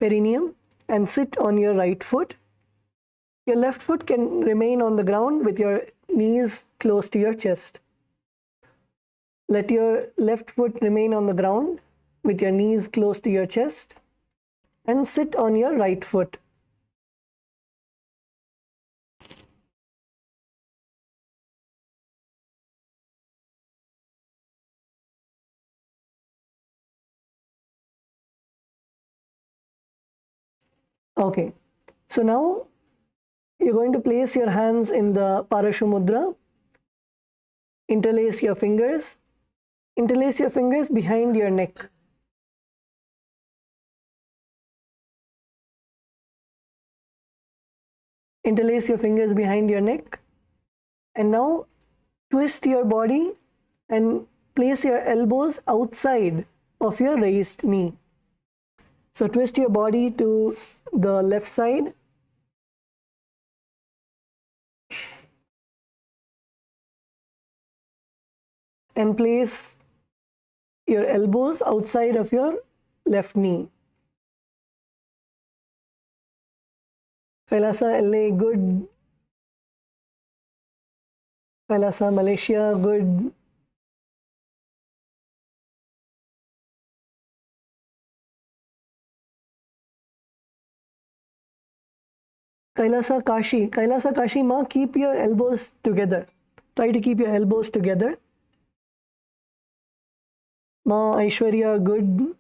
perineum and sit on your right foot. Your left foot can remain on the ground with your knees close to your chest. Let your left foot remain on the ground with your knees close to your chest and sit on your right foot. Okay, so now you're going to place your hands in the Parashu Mudra. Interlace your fingers. Interlace your fingers behind your neck. Interlace your fingers behind your neck. And now twist your body and place your elbows outside of your raised knee. So twist your body to the left side. And place your elbows outside of your left knee. Kailasa LA, good. Kailasa Malaysia, good. Kailasa Kashi ma, keep your elbows together. Try to keep your elbows together. Ma Aishwarya, good.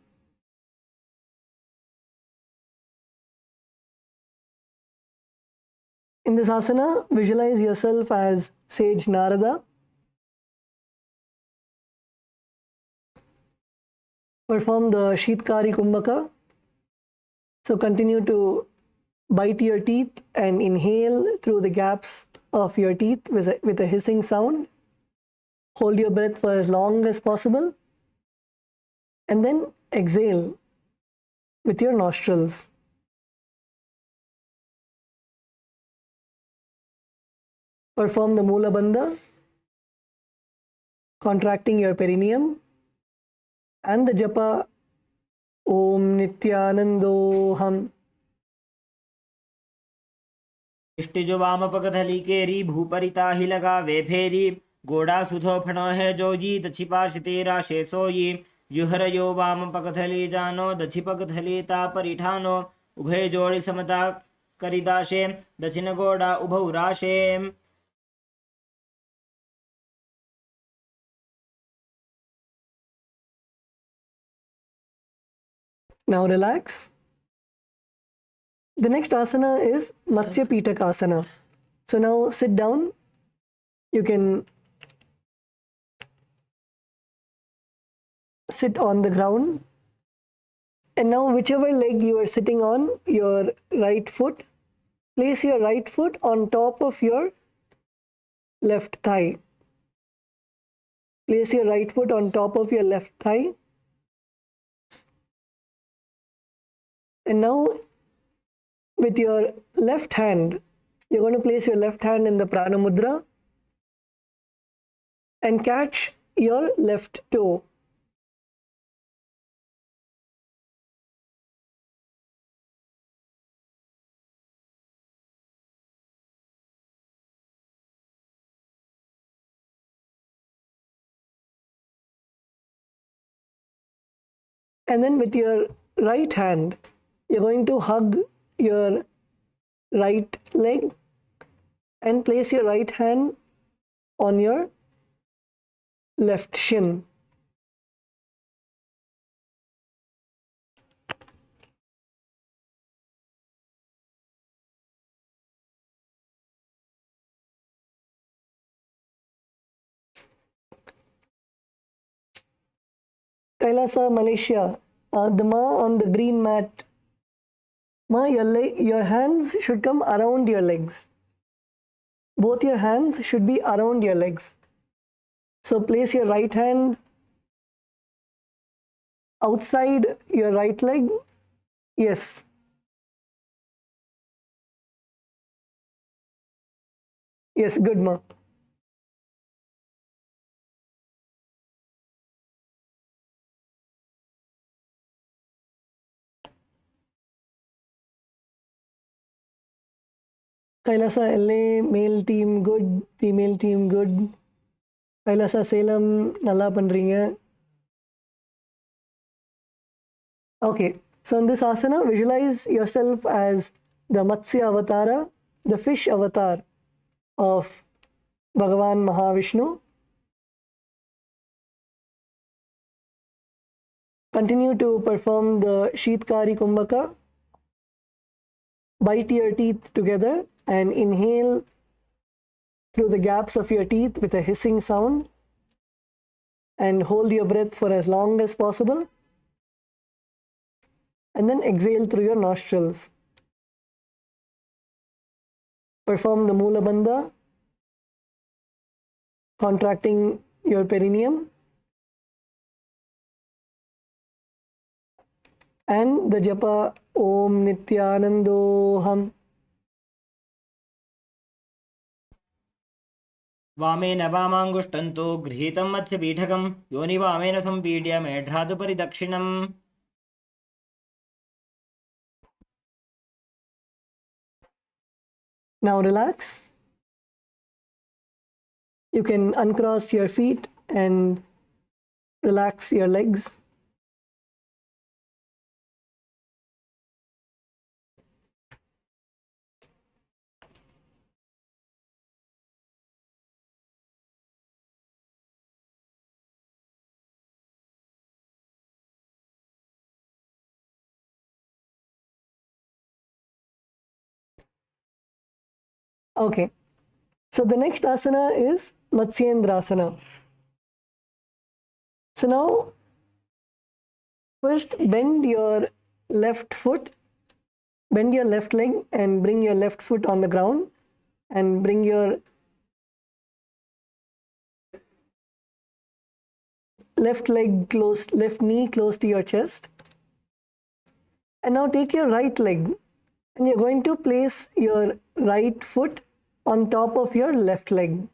In this asana, visualize yourself as sage Narada. Perform the Sheetkari Kumbhaka. So continue to bite your teeth and inhale through the gaps of your teeth with a hissing sound. Hold your breath for as long as possible. And then exhale with your nostrils. Perform the Mula Bandha, contracting your perineum, and the japa Om Nithyanandoham. इष्टिजो वाम पगधली केरी भूपरिता ही लगा वे फेरी गोड़ा सुधो फणो है जोजी दछि पाश तेरा शेषोई युहर यो वाम पगधली जानो दछि पगधली ता परिठानो उभय जोड़ी समता करिदाशे दक्षिण गोड़ा उभौ राशे Now relax. The next asana is Matsya Pitakasana. So now sit down. You can sit on the ground. And now whichever leg you are sitting on, your right foot, place your right foot on top of your left thigh. Place your right foot on top of your left thigh. And now with your left hand, you're going to place your left hand in the Prana Mudra and catch your left toe. And then with your right hand, you're going to hug your right leg and place your right hand on your left shin. Kailasa, Malaysia, the ma on the green mat. Ma, your hands should come around your legs. Both your hands should be around your legs. So place your right hand outside your right leg. Yes. Yes, good, ma. Kailasa LA, male team good, female team good. Kailasa Salem, nalla pandringa. Okay, so in this asana, visualize yourself as the Matsya Avatara, the fish avatar of Bhagavan Mahavishnu. Continue to perform the Sheetkari Kumbhaka. bite your teeth together and inhale through the gaps of your teeth with a hissing sound, and hold your breath for as long as possible, and then exhale through your nostrils. Perform the Mula Bandha, contracting your perineum, and the japa Om Nithyanandoham. वामेन वामाङ्गुष्ठं तु गृहीतं मत्स्यपीठकं योनिवामेन सम्पीड्य मेढ्रादुपरि दक्षिणम्. Now relax. You can uncross your feet and relax your legs. Okay, so the next asana is Matsyendrasana. So now, first bend your left foot, bend your left leg and bring your left foot on the ground, and bring your left leg close, left knee close to your chest. And now take your right leg and you're going to place your right foot on top of your left leg.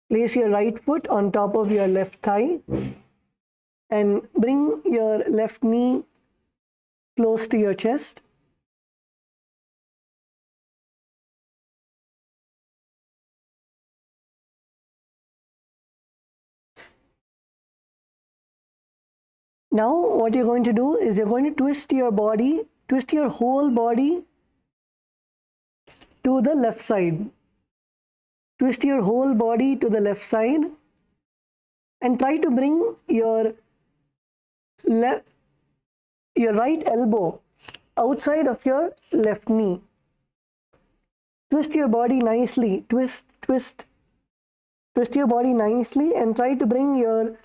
Place your right foot on top of your left thigh and bring your left knee close to your chest. Now what you're going to do is you're going to twist your body, twist your whole body to the left side. Twist your whole body to the left side and try to bring your right elbow outside of your left knee. Twist your body nicely, twist your body nicely and try to bring your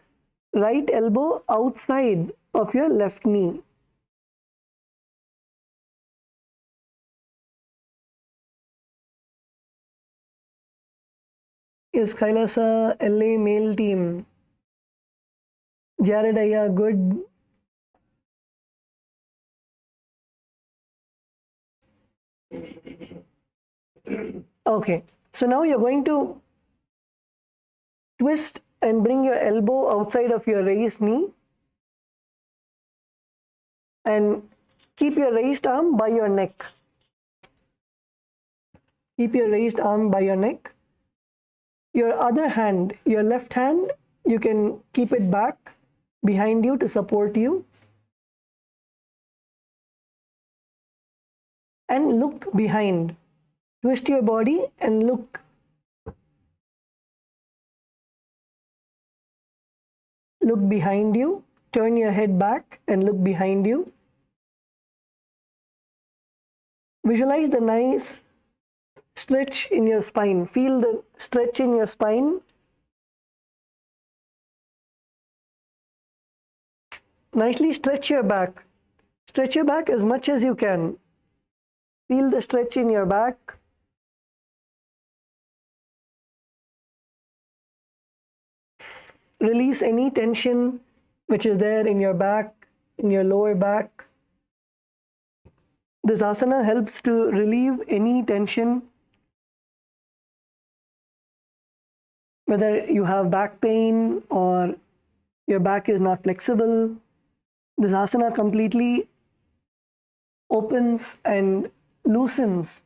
right elbow outside of your left knee. Is Kailasa LA male team? Jared Aya, good. Okay, so now you're going to twist and bring your elbow outside of your raised knee and keep your raised arm by your neck. Keep your raised arm by your neck. Your other hand, your left hand, you can keep it back behind you to support you. And look behind. Twist your body and look. Look behind you. Turn your head back and look behind you. Visualize the nice stretch in your spine. Feel the stretch in your spine. Nicely stretch your back. Stretch your back as much as you can. Feel the stretch in your back. Release any tension which is there in your back, in your lower back. This asana helps to relieve any tension. Whether you have back pain or your back is not flexible, this asana completely opens and loosens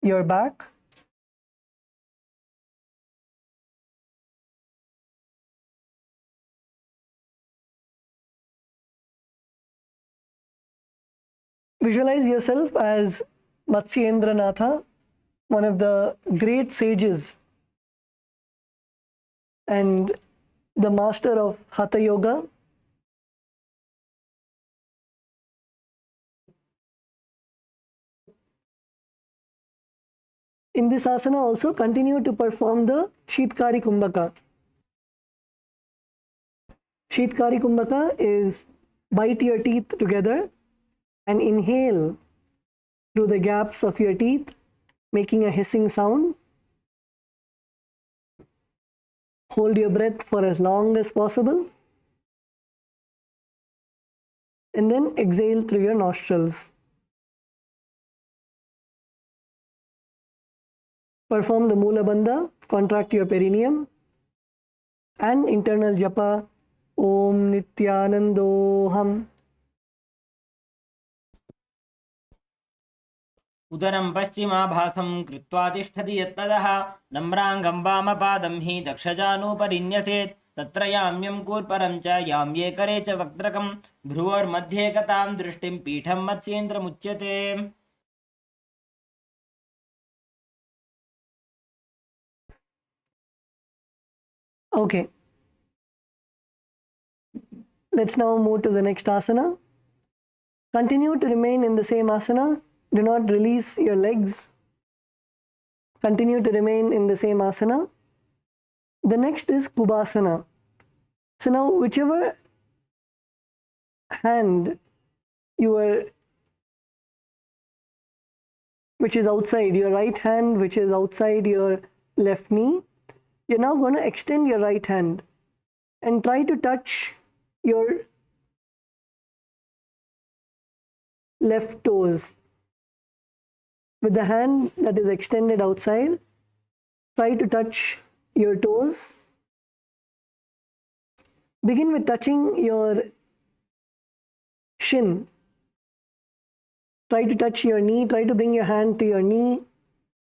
your back. Visualize yourself as Matsyendranatha, one of the great sages and the master of Hatha Yoga. In this asana also continue to perform the Sheetkari Kumbhaka. Sheetkari Kumbhaka is bite your teeth together and inhale through the gaps of your teeth, making a hissing sound. Hold your breath for as long as possible. And then exhale through your nostrils. Perform the Mula Bandha, contract your perineum, and internal japa Om Nithyanandoham. उदरं पश्चिमाभासं कृत्वा तिष्ठति यत्तदः नम्राङ्गं वामपादं हि दक्षजानुपरिन्यसेत् तत्र याम्यं कूर्परं च याम्ये करे च वक्त्रकं भ्रुवोर्मध्ये गतां दृष्टिं पीठं मत्स्येन्द्रमुच्यते. Okay. Let's now move to the next asana. Continue to remain in the same asana. Do not release your legs. Continue to remain in the same asana. The next is Kubasana. So now whichever hand which is outside, your right hand which is outside your left knee, you're now going to extend your right hand and try to touch your left toes. With the hand that is extended outside, try to touch your toes. Begin with touching your shin. Try to touch your knee, try to bring your hand to your knee,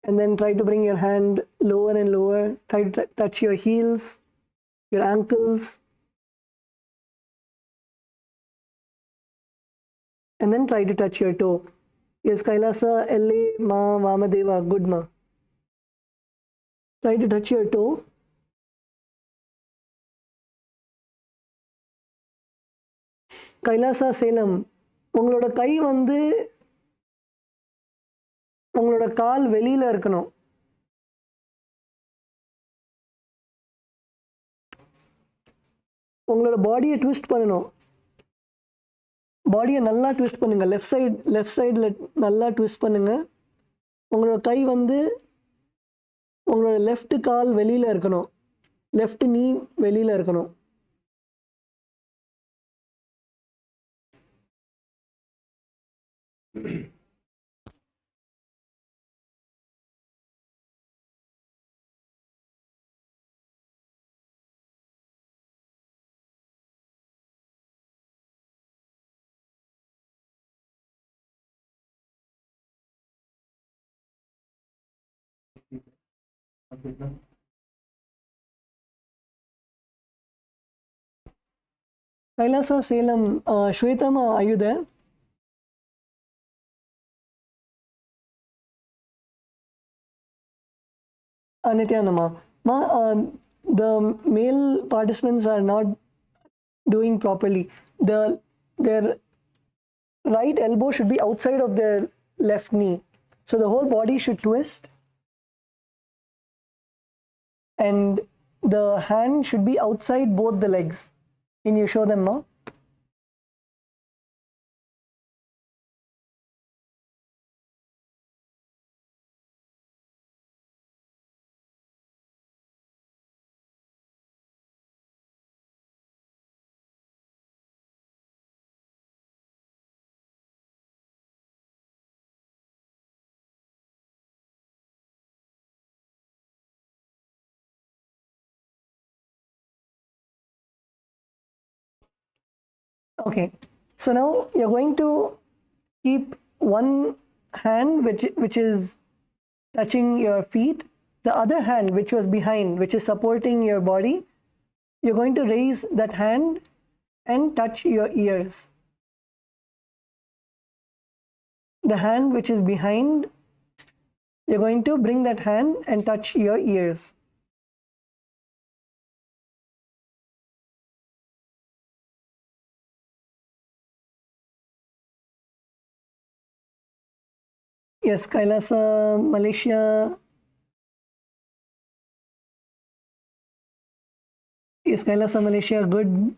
and then try to bring your hand lower and lower. Try to touch your heels, your ankles, and then try to touch your toe. Yes, Kailasa, LA, Ma, Vamadeva, good Ma. Try to touch your toe. Kailasa Salem, உங்களோட கை வந்து உங்களோட கால் வெளியில இருக்கணும். உங்களோட பாடியை twist பண்ணணும். பாடியை நல்லா ட்விஸ்ட் பண்ணுங்க. லெஃப்ட் சைடில் நல்லா ட்விஸ்ட் பண்ணுங்க. உங்களோட கை வந்து உங்களோட லெஃப்ட் கால் வெளியில இருக்கணும். லெஃப்ட் நீ வெளியில இருக்கணும். Kailasa Salem, Shwetama, are you there? Nithyananda, the male participants are not doing properly. Their right elbow should be outside of their left knee. So the whole body should twist. And the hand should be outside both the legs. Can you show them now? Okay, so now you're going to keep one hand which is touching your feet, the other hand which was behind, which is supporting your body, you're going to raise that hand and touch your ears. The hand which is behind, you're going to bring that hand and touch your ears. Yes, Kailasa, Malaysia, Is Kailasa Malaysia good?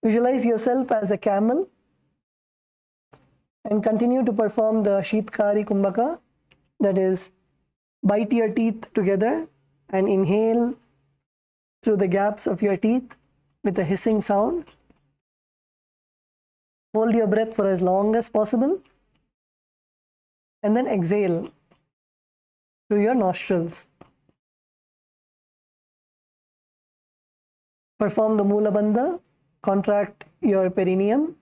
Visualize yourself as a camel and continue to perform the Sheetkari Kumbhaka, that is, bite your teeth together and inhale through the gaps of your teeth with a hissing sound. Hold your breath for as long as possible and then exhale through your nostrils. Perform the Mula Bandha, contract your perineum,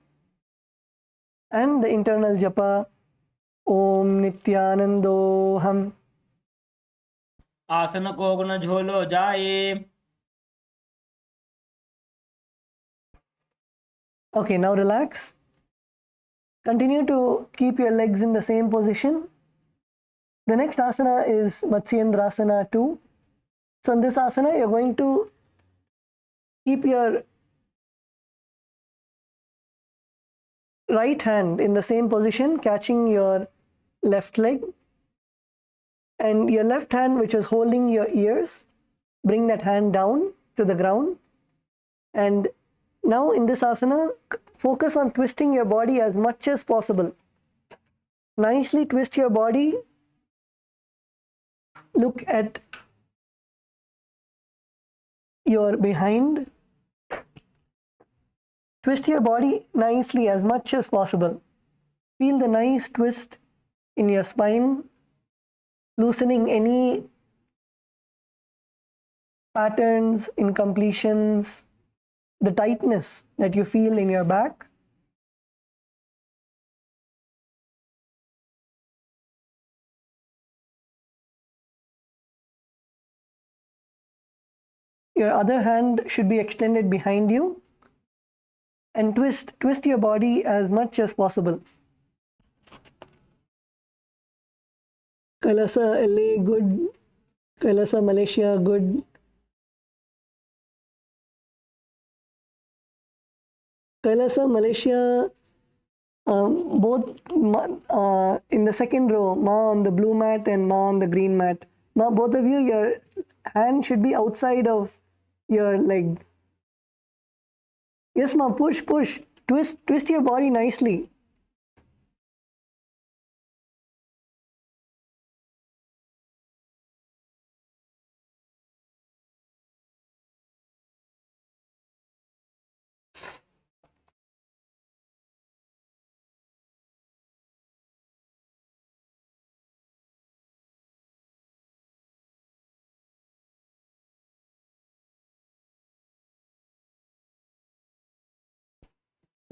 and the internal japa Om Nithyanando Ham. आसन को गुण झोलो जाए. Okay, now relax. Continue to keep your legs in the same position. The next asana is Matsyendrasana 2. So in this asana, you're going to keep your right hand in the same position, catching your left leg, and your left hand, which is holding your ears, bring that hand down to the ground. And now in this asana, focus on twisting your body as much as possible. Nicely twist your body. Look at your behind. Twist your body nicely as much as possible. Feel the nice twist in your spine, loosening any patterns, incompletions, the tightness that you feel in your back. Your other hand should be extended behind you, and twist your body as much as possible. Kailasa LA good, Kailasa Malaysia good. Kailasa Malaysia, both in the second row, Ma on the blue mat and Ma on the green mat. Ma, both of you, your hand should be outside of your leg. Yes, Ma, push. Twist your body nicely.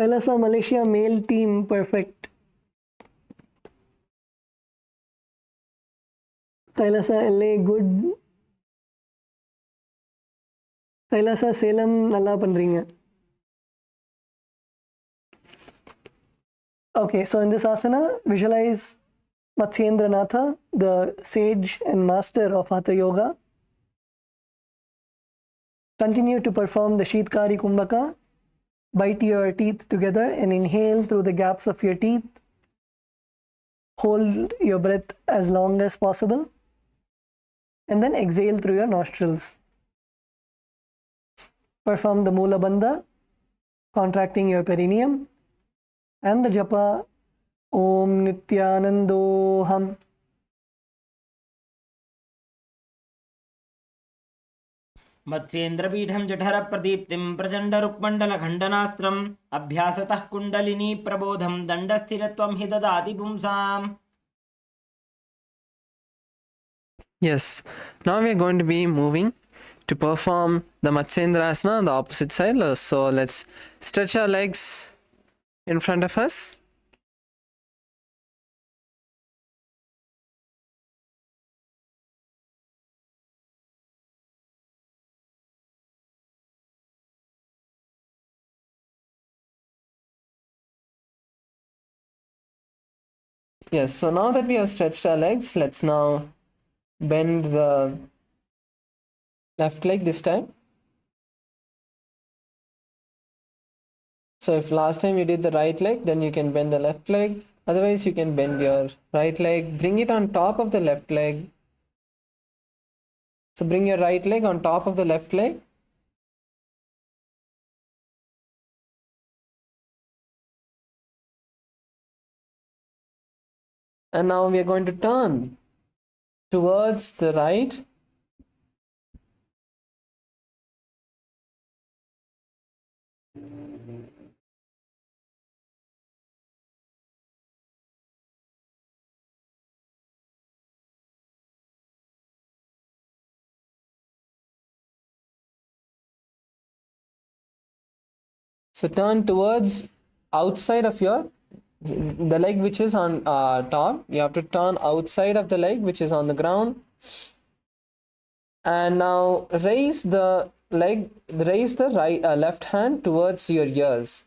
Kailasa Malaysia male team perfect. Kailasa LA good. Kailasa Salem நல்லா பண்றீங்க. Okay, so in this asana, visualize Matsyendranatha, the sage and master of Hatha Yoga. Continue to perform the Sheetkari Kumbhaka. Bite your teeth together and inhale through the gaps of your teeth. Hold your breath as long as possible and then exhale through your nostrils. Perform the Mula Bandha, contracting your perineum, and the japa Om Nithyanando Ham. मत्स्येन्द्रपीठं जठरप्रदीप्तिं प्रचण्डरुक्मण्डलखण्डनास्त्रम् अभ्यासतः kundalini प्रबोधं दण्डस्थिरत्वं हि ददाति पुंसाम्. Yes, now we are going to be moving to perform the Matsyendrasana on the opposite side. So let's stretch our legs in front of us. Yes, so now that we have stretched our legs, let's now bend the left leg this time. So if last time you did the right leg, then you can bend the left leg. Otherwise, you can bend your right leg, bring it on top of the left leg. So bring your right leg on top of the left leg. And now we are going to turn towards the right. So turn towards outside of the leg which is on top. You have to turn outside of the leg which is on the ground. And now raise the left hand towards your ears.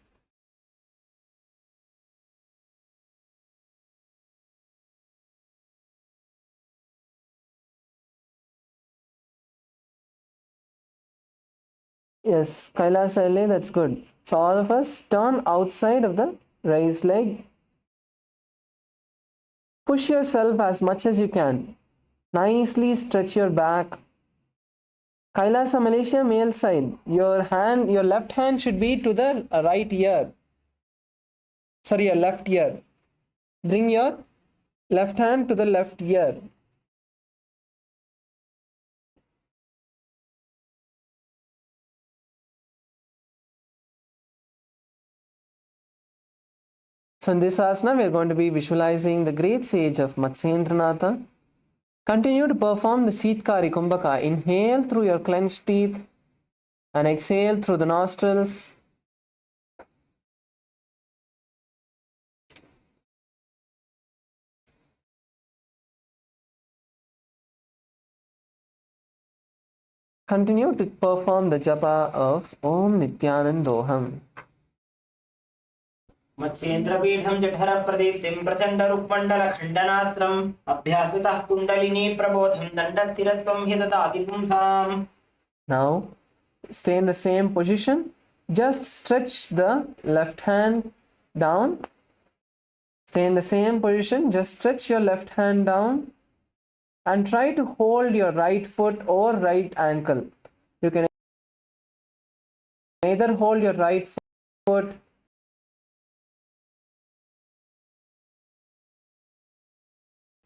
Yes, Kailasa LA, that's good. So all of us turn outside of the raised leg. Push yourself as much as you can. Nicely stretch your back. Kailasa Malaysia, male side. Your left hand should be to the right ear. Sorry, your left ear. Bring your left hand to the left ear. So in this asana, we are going to be visualizing the great sage of Matsyendranatha. Continue to perform the Sitkari Kumbhaka. Inhale through your clenched teeth and exhale through the nostrils. Continue to perform the japa of Om Nithyanandoham. मत्स्येन्द्रपीठं जठरप्रदीप्तिं प्रचण्डरुक्मण्डलखण्डनास्त्रम् अभ्यासितः kundalini प्रबोधं दण्डस्थिरत्वं हि ददाति पुंसाम्. Now stay in the same position. Just stretch the left hand down. Stay in the same position. Just stretch your left hand down and try to hold your right foot or right ankle. You can either hold your right foot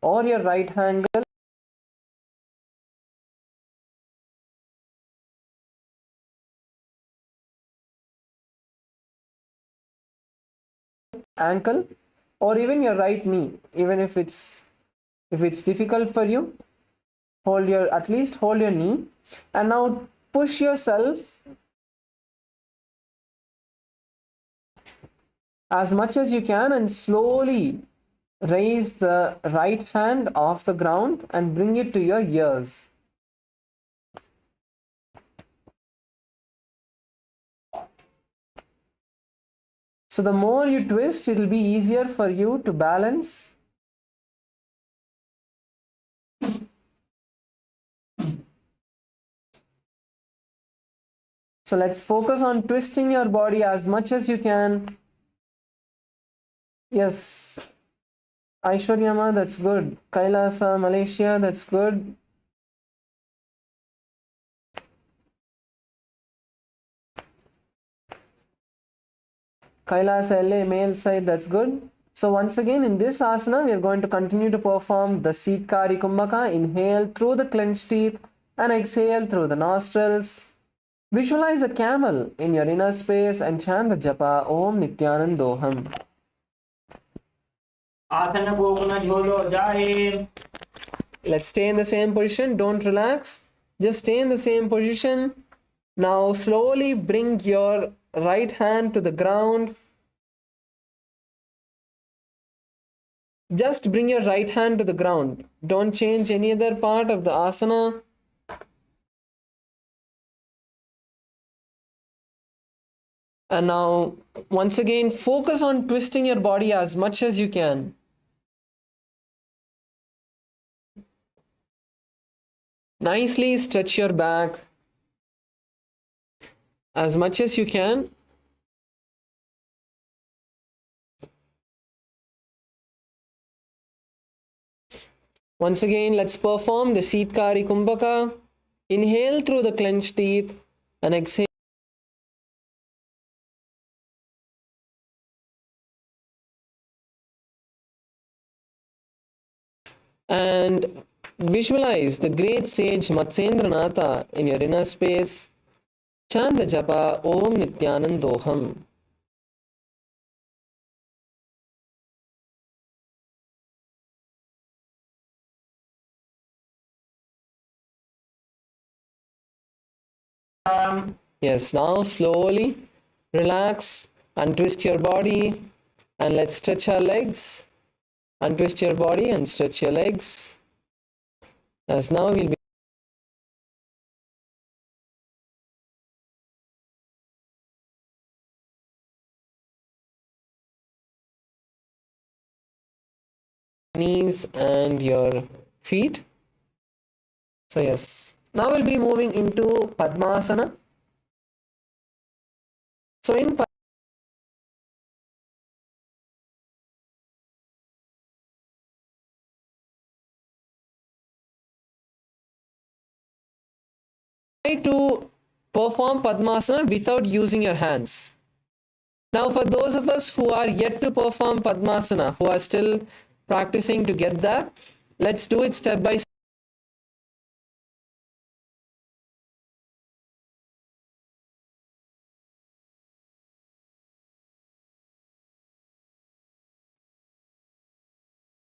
or your right ankle or even your right knee. Even if it's difficult for you, at least hold your knee. And now push yourself as much as you can and slowly raise the right hand off the ground and bring it to your ears. So the more you twist, it will be easier for you to balance. So let's focus on twisting your body as much as you can. Yes, Aishwaryama, that's good. Kailasa, Malaysia, that's good. Kailasa LA, male side, that's good. So once again, in this asana, we are going to continue to perform the Sitkari Kumbhaka. Inhale through the clenched teeth and exhale through the nostrils. Visualize a camel in your inner space and chant the japa Om Nithyanandoham. आसन को पुनः झोलो जाए. Let's stay in the same position. Don't relax. Just stay in the same position. Now slowly bring your right hand to the ground. Just bring your right hand to the ground. Don't change any other part of the asana. And now, once again, focus on twisting your body as much as you can. Nicely stretch your back as much as you can. Once again, let's perform the Seetkari Kumbhaka. Inhale through the clenched teeth and exhale. And visualize the great sage Matsendranath in your inner space. Chant the japa Om Nithyanandoham. Yes, now slowly relax, untwist your body, and let's stretch our legs. Untwist your body and stretch your legs. As now we'll be knees and your feet. So yes, now we'll be moving into Padmasana. So in try to perform Padmasana without using your hands. Now for those of us who are yet to perform Padmasana, who are still practicing to get that, let's do it step by step.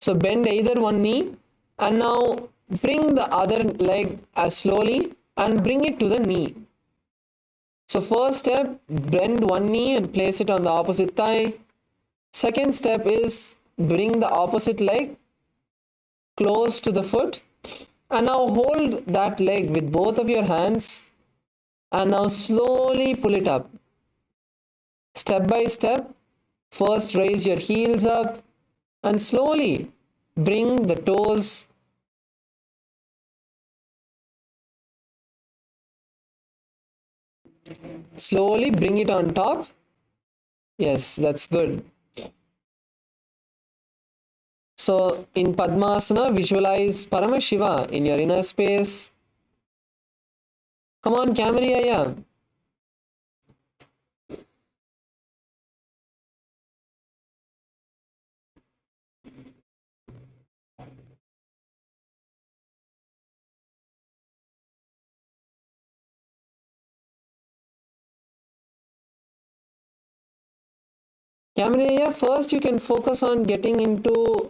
So bend either one knee and now bring the other leg as slowly and bring it to the knee. So first step, bend one knee and place it on the opposite thigh. Second step is bring the opposite leg close to the foot and now hold that leg with both of your hands and now slowly pull it up. Step by step, first raise your heels up and slowly bring the toes slowly bring it on top. Yes, that's good. So in Padmasana, visualize Paramashiva in your inner space. Come on, Camera. Camera, first you can focus on getting into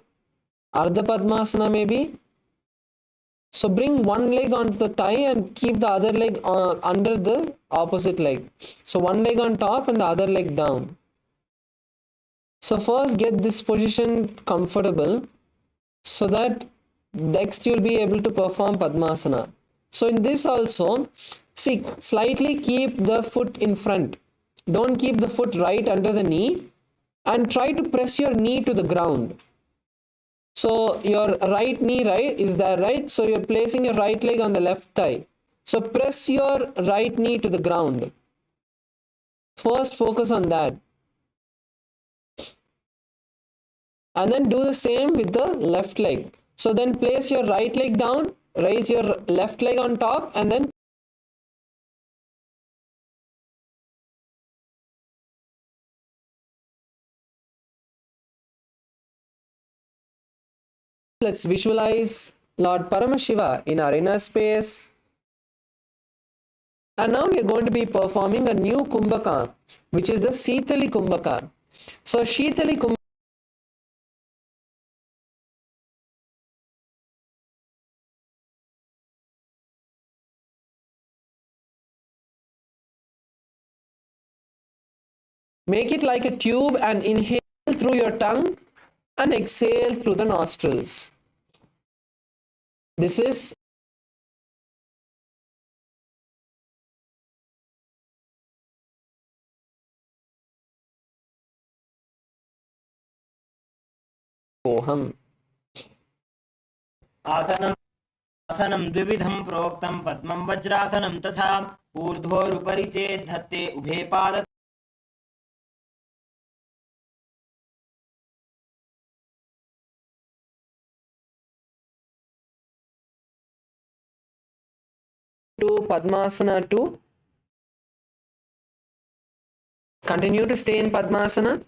Ardha Padmasana maybe. So bring one leg onto the thigh and keep the other leg under the opposite leg. So one leg on top and the other leg down. So first get this position comfortable so that next you'll be able to perform Padmasana. So in this also, see, slightly keep the foot in front. Don't keep the foot right under the knee and try to press your knee to the ground. So your right knee is there, right? So you're placing your right leg on the left thigh. So press your right knee to the ground. First focus on that. And then do the same with the left leg. So then place your right leg down, raise your left leg on top and then let's visualize Lord Paramashiva in our inner space. And now we are going to be performing a new Kumbhaka, which is the Sitali Kumbhaka. So Shitali Kumbhaka. Make it like a tube and inhale through your tongue and exhale through the nostrils. This is Oham. आसनं द्विविधं प्रोक्तं पद्मं वज्रासनं तथा ऊर्ध्वोरुपरि चेत् धत्ते उभे पाद Padmasana 2. Continue to stay in Padmasana.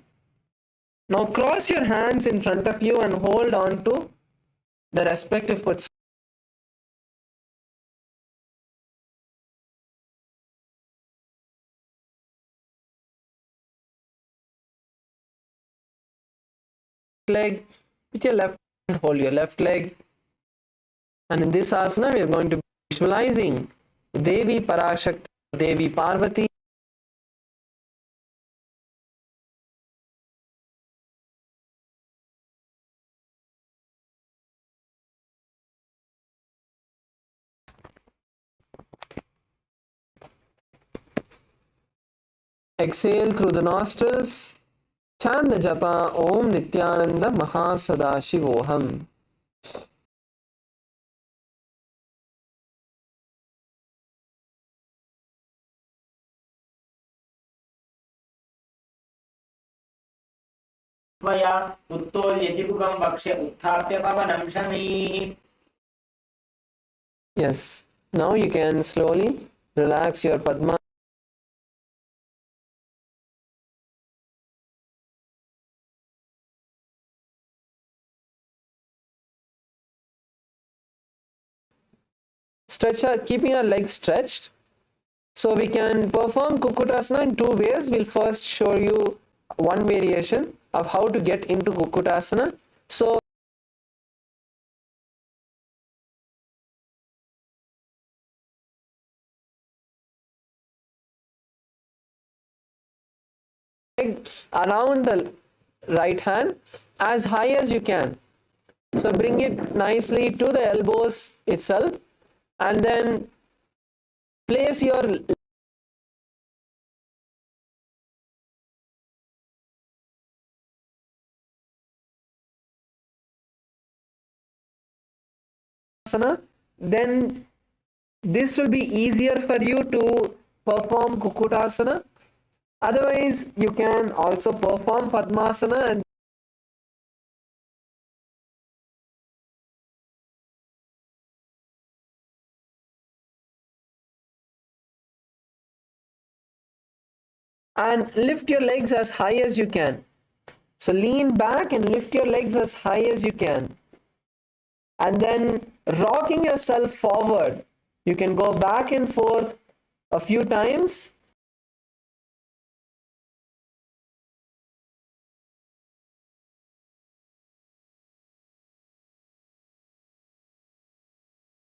Now cross your hands in front of you and hold on to the respective foot. Leg with your left hand, hold your left leg. And in this asana, we are going to be visualizing Devi Parashakti, Devi Parvati. Exhale through the nostrils. Chant the japa Om Nithyananda Mahasadashivoham. त्वया उत्तोल्यजिपुकं वक्ष्य उत्थाप्य पवनं शनैः. Yes. Now you can slowly relax your Padma. Stretch our, keeping our legs stretched. So we can perform Kukutasana in two ways. We'll first show you one variation of how to get into Kukutasana. So around the right hand as high as you can. So bring it nicely to the elbows itself and then place your asana. Then this will be easier for you to perform Kukutasana. Otherwise, you can also perform Padmasana and lift your legs as high as you can. So lean back and lift your legs as high as you can. And then rocking yourself forward. You can go back and forth a few times.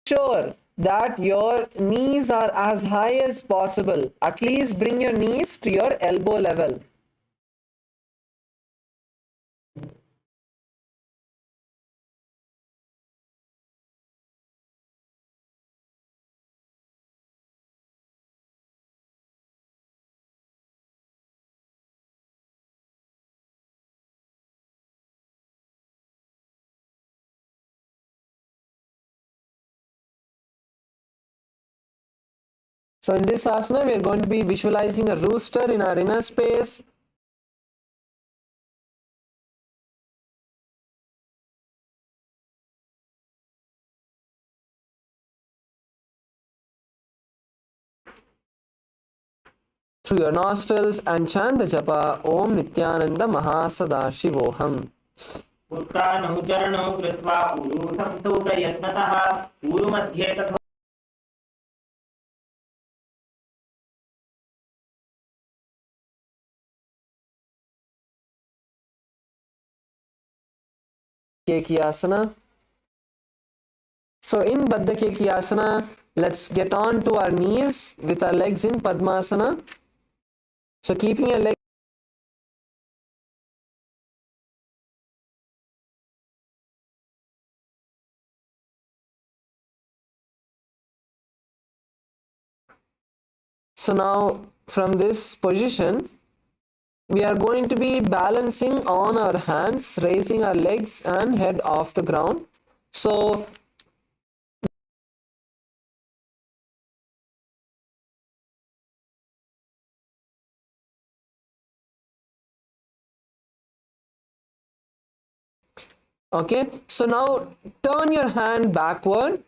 Sure that your knees are as high as possible. At least bring your knees to your elbow level. So in this asana, we are going to be visualizing a rooster in our inner space. Through your nostrils and chant the japa Om Nithyananda Mahasadashivoham. उत्तानौ चरणौ कृत्वा ऊरूथं प्रयत्नतः ऊरुमध्ये तथा Kekiyasana. So in Baddha Kekiyasana, let's get on to our knees with our legs in Padmasana. So keeping your legs So now from this position, we are going to be balancing on our hands, raising our legs and head off the ground. So okay, so now turn your hand backward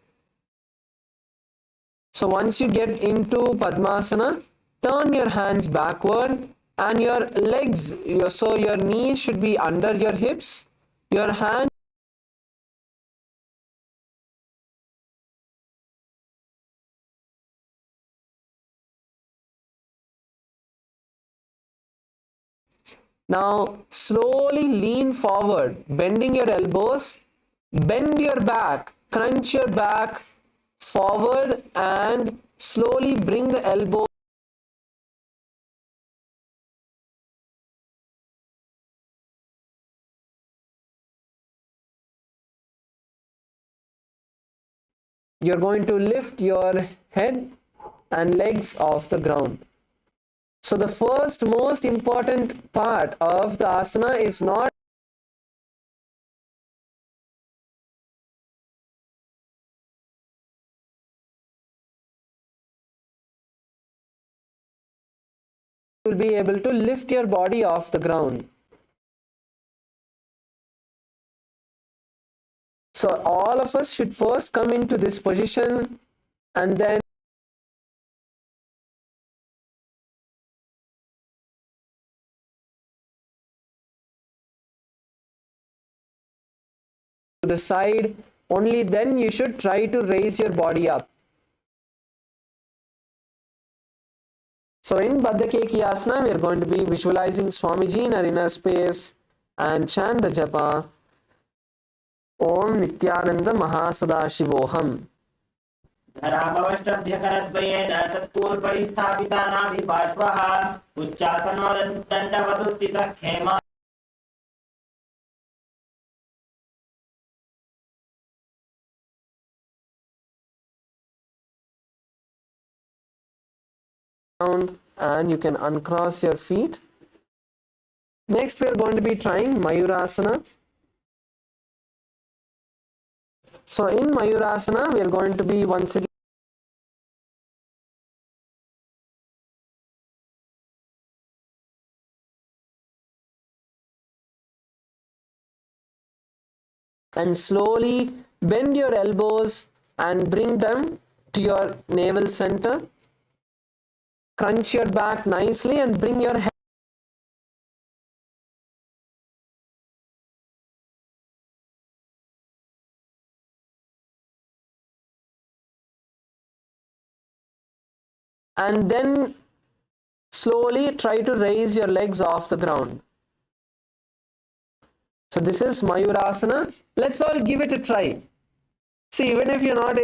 So once you get into Padmasana, turn your hands backward and your legs, so your knees should be under your hips, your hands now slowly lean forward, bending your elbows, bend your back, crunch your back forward and slowly bring the elbow you're going to lift your head and legs off the ground. So the first most important part of the asana is not you will be able to lift your body off the ground. So all of us should first come into this position and then to the side. Only then you should try to raise your body up. So in Baddha Asana, we are going to be visualizing Swamiji in our inner space and chant the japa Om Nithyananda Mahasadaशिवोहम. धरामवष्टभ्यकरद्वयेन तत्पूर्वपरिस्थापितानाभिपार्श्वः उच्चासनोदण्डवदुत्थितः खेमा And you can uncross your feet. Next, we are going to be trying Mayurasana. So in Mayurasana, we are going to be once again and slowly bend your elbows and bring them to your navel center. Crunch your back nicely and bring your head and then slowly try to raise your legs off the ground. So this is Mayurasana. Let's all give it a try. See, even if you're not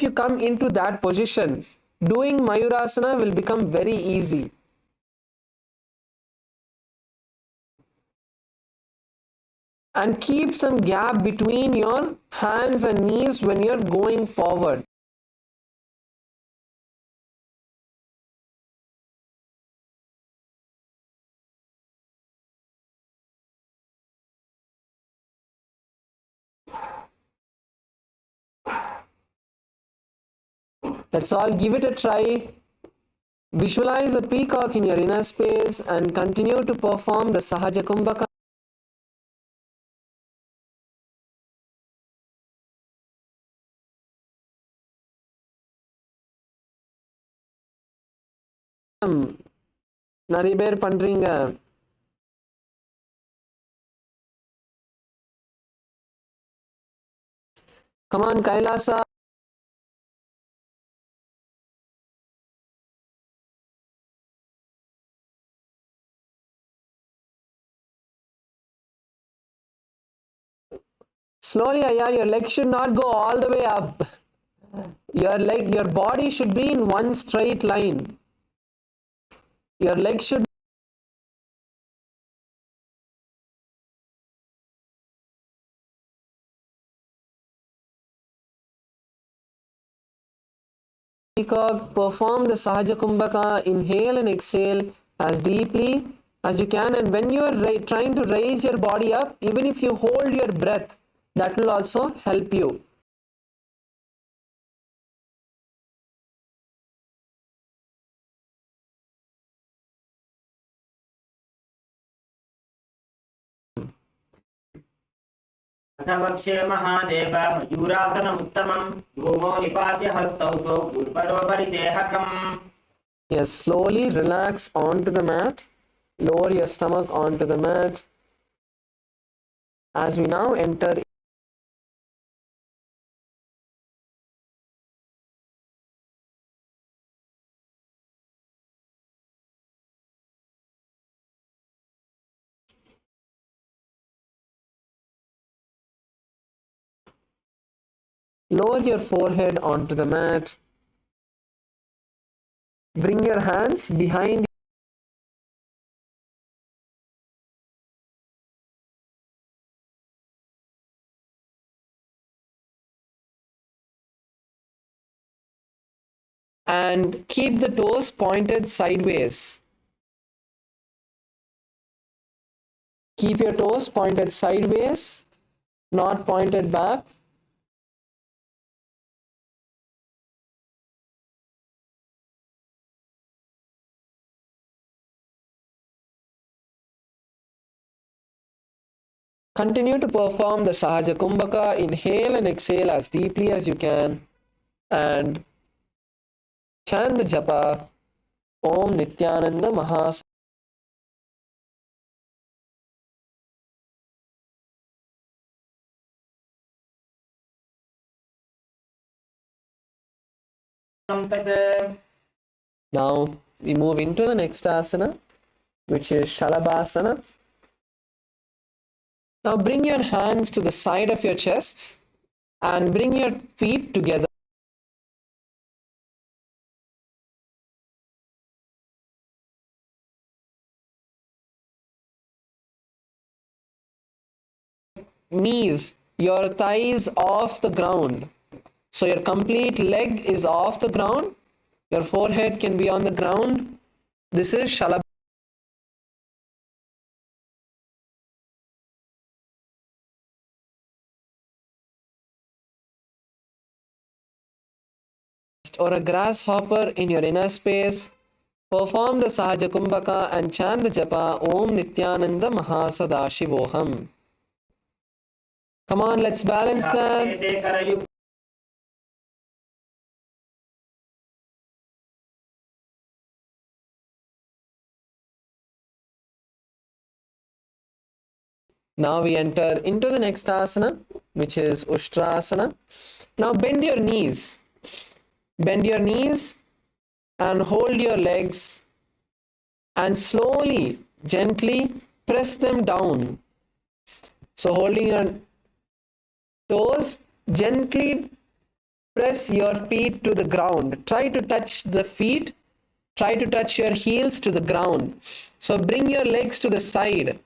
if you come into that position, doing Mayurasana will become very easy. And keep some gap between your hands and knees when you're going forward. Let's all give it a try. Visualize a peacock in your inner space and continue to perform the Sahaja Kumbhaka. நிறைய பேர் பண்றீங்க. Come on, Kailasa. Slowly, Aya, your leg should not go all the way up. Your body should be in one straight line. Your leg should peacock. Perform the Sahaja Kumbhaka. Inhale and exhale as deeply as you can. And when you are trying to raise your body up, even if you hold your breath, that will also help you. वक्षे Mahadev मयूरासनमुत्तमं भूमौ निपात्य हस्तौ तौ गुरुपरोपरिदेहकम्. Yes, slowly relax onto the mat. Lower your stomach onto the mat. As we now enter lower your forehead onto the mat. Bring your hands behind and keep the toes pointed sideways. Keep your toes pointed sideways, not pointed back. Continue to perform the Sahaja Kumbhaka. Inhale and exhale as deeply as you can and chant the japa Om Nithyananda Mahas. Now we move into the next asana, which is Shalabhasana. Now bring your hands to the side of your chest and bring your feet together. Knees, your thighs off the ground. So your complete leg is off the ground. Your forehead can be on the ground. This is Shalabhasana. Or a grasshopper in your inner space. Perform the Sahaja Kumbhaka and chant the japa Om Nithyananda Mahasadashivoham. Come on, let's balance that. Now we enter into the next asana, which is Ushtrasana. Now bend your knees. Bend your knees and hold your legs and slowly, gently press them down. So holding your toes, gently press your feet to the ground. Try to touch the feet. Try to touch your heels to the ground. So bring your legs to the side.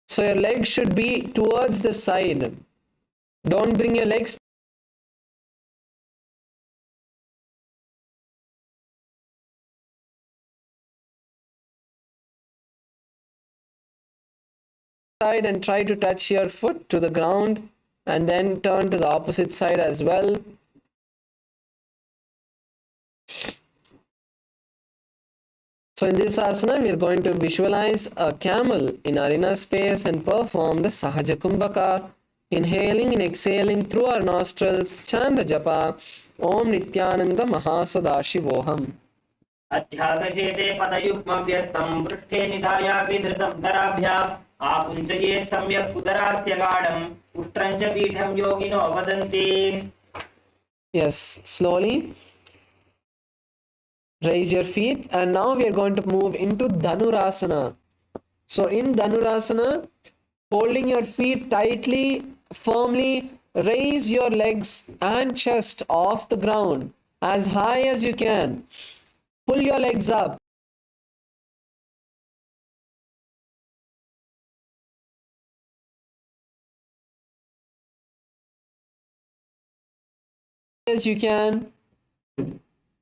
So your legs should be towards the side. Don't bring your legs side and try to touch your foot to the ground and then turn to the opposite side as well. So in this asana, we are going to visualize a camel in our inner space and perform the Sahaja Kumbhaka. Inhaling and exhaling through our nostrils, chant the japa Om Nithyananda Mahasadashivoham. अध्यादशेते पदयुग्मव्यस्तं पृष्ठे निधायापि धृतं धराभ्याम् आकुञ्चयेत् सम्यक् उदरास्य गाढम् उष्ट्रं च पीठं योगिनो वदन्ति. Yes, slowly raise your feet and now we are going to move into Dhanurasana. So in Dhanurasana, holding your feet tightly, firmly, raise your legs and chest off the ground as high as you can. Pull your legs up. As you can.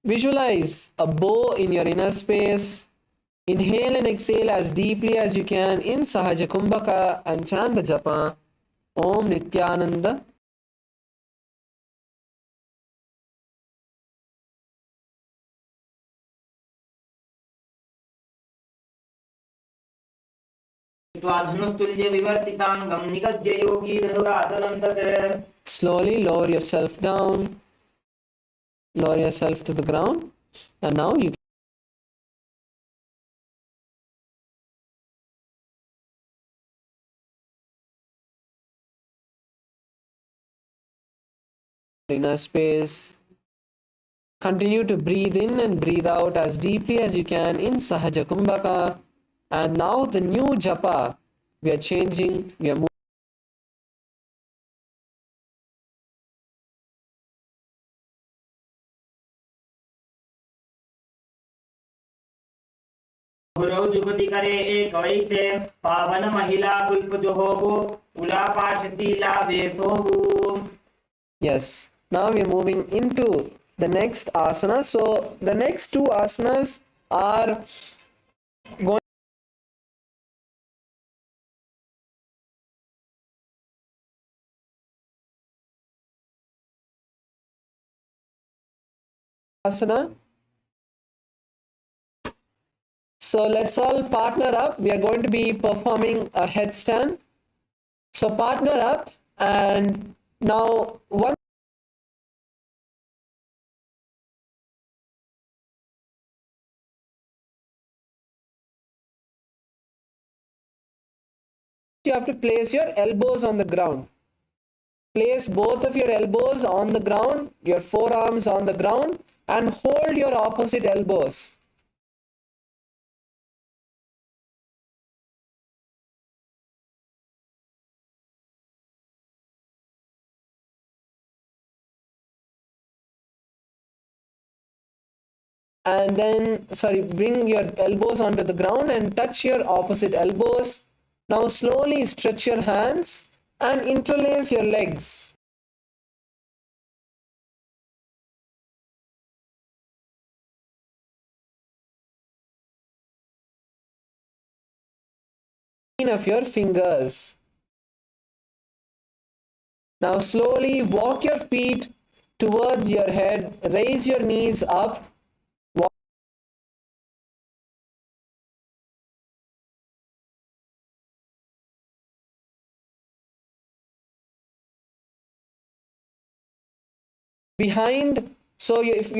Visualize a bow in your inner space. Inhale and exhale as deeply as you can in Sahaja Kumbhaka and chant the japa Om Nithyananda. कृत्वा धनुस्तुल्य विवर्तितांगं निगद्य योगी धनुरातलं तत् Slowly lower yourself down, lower yourself to the ground, and now you inner space. Continue to breathe in and breathe out as deeply as you can in Sahaja Kumbhaka. And now the new japa, we are changing, we are moving. गुरौ जुगति करे एक वैसे पावन महिला पुष्प जो हो उला पाशती लाभे सोहु. Yes, now we are moving into the next asana. So the next two asanas are going asana. So let's all partner up. We are going to be performing a headstand. So partner up, and now one you have to place your elbows on the ground. Place both of your elbows on the ground, your forearms on the ground, and hold your opposite elbows. And then, bring your elbows onto the ground and touch your opposite elbows. Now slowly stretch your hands and interlace your legs. Of your fingers. Now slowly walk your feet towards your head, raise your knees up. Behind, so if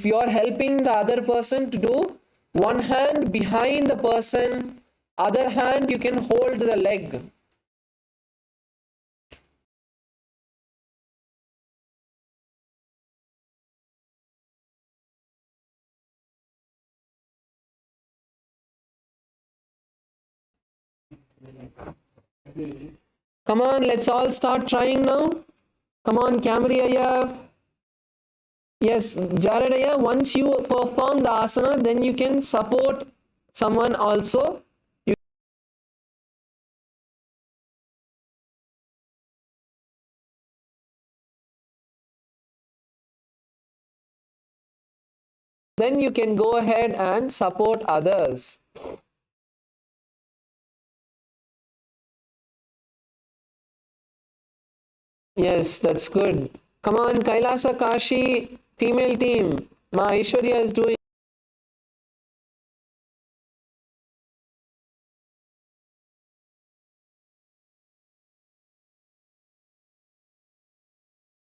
you're helping the other person to do, one hand behind the person, other hand you can hold the leg. Come on, let's all start trying now. Come on, Camriya. Yes, Jaradaya, once you perform the asana, then you can support someone also. Then you can go ahead and support others. Yes, that's good. Come on, Kailasa Kashi female team. Ma Aishwarya is doing.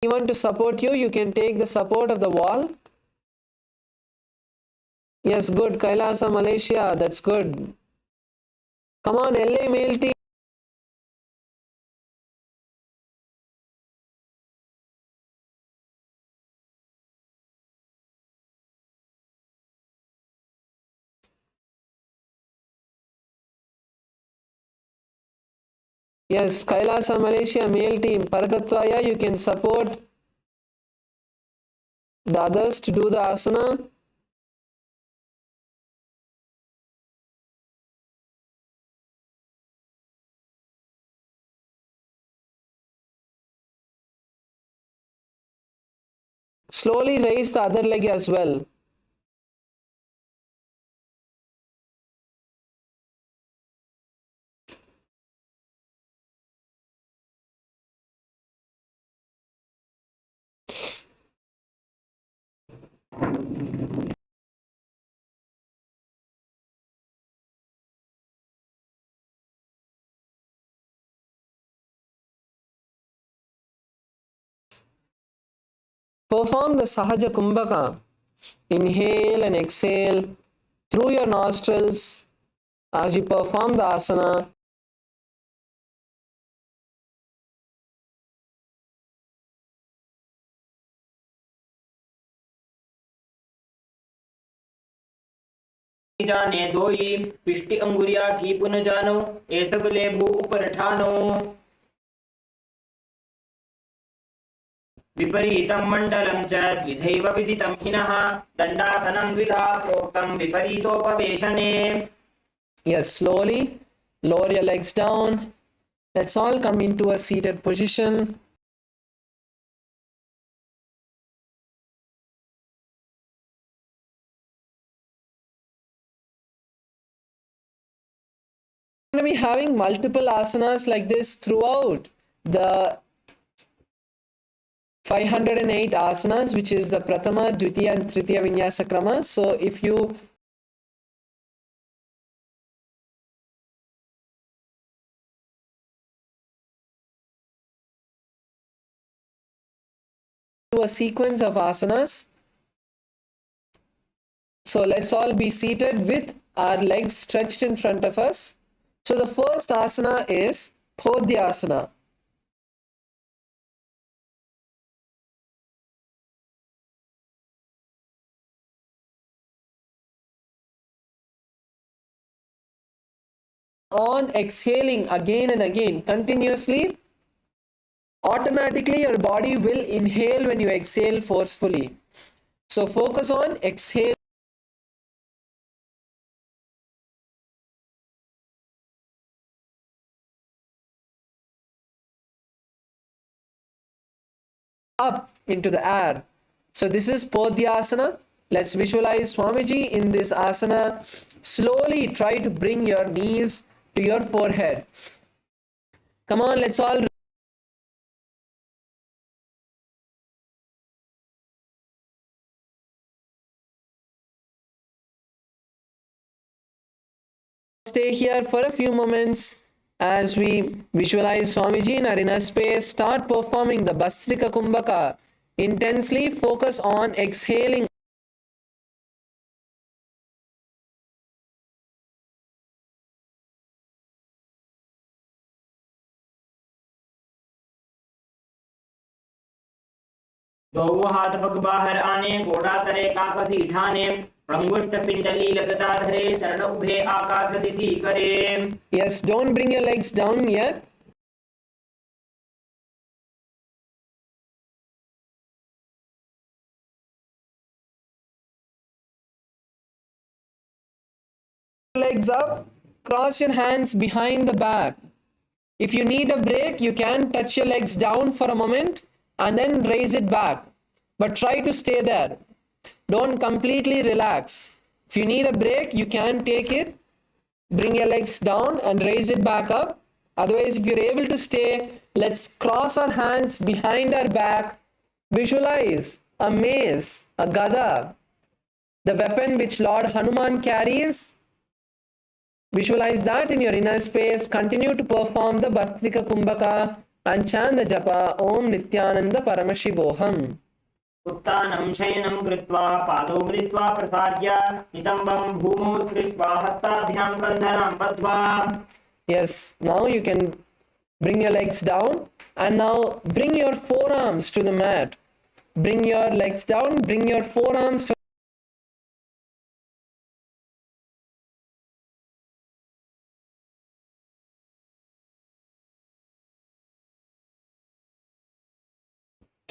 Anyone to support you, you can take the support of the wall. Yes, good. Kailasa Malaysia, that's good. Come on, LA male team. Yes, Kailasa Malaysia male team. Paratatvaya, you can support the others to do the asana. Slowly raise the other leg as well. Perform the Sahaja Kumbhaka. Inhale and exhale through your nostrils as you perform the asana. जाने दोई पिष्टि अंगुरिया की पुन जानो ए सब ले भू ऊपर ठानो विपरीतं मण्डलं च द्विधैव विदितं हिनः दण्डासनं द्विधा प्रोक्तं विपरीतोपवेशने. Yes, slowly lower your legs down. Let's all come into a seated position. We're going to be having multiple asanas like this throughout the 508 asanas, which is the Prathama, Dvitiya and Trithiya Vinyasa Krama. So if you do a sequence of asanas, so let's all be seated with our legs stretched in front of us. So the first asana is Podhyasana. On exhaling again and again continuously, automatically your body will inhale when you exhale forcefully. So focus on exhale. Up into the air. So this is Podhyasana. Let's visualize Swamiji in this asana. Slowly try to bring your knees to your forehead. Come on, let's all stay here for a few moments as we visualize Swamiji in our inner space. Start performing the Bhastrika Kumbhaka. Intensely focus on exhaling. दो हाथ पग बाहर आने घोड़ा तरे काकति ठाने प्रंगुष्ट पिंडली लगताधरे चरण उभे आकाश दिशि करे. Yes, don't bring your legs down yet. Legs up, cross your hands behind the back. If you need a break, you can touch your legs down for a moment and then raise it back. But try to stay there. Don't completely relax. If you need a break, you can take it. Bring your legs down and raise it back up. Otherwise, if you're able to stay, let's cross our hands behind our back. Visualize a mace, a gada, the weapon which Lord Hanuman carries. Visualize that in your inner space. Continue to perform the Bhastrika Kumbhaka and chant the japa Om Nithyananda Paramashivoham. उत्तानं शयनं कृत्वा पादौ मृत्वा प्रसार्य नितम्बं भूमौ स्पृष्ट्वा हस्ताभ्यां कन्धरां बद्ध्वा. Yes, now you can bring your legs down and now bring your forearms to the mat. Bring your legs down, bring your forearms to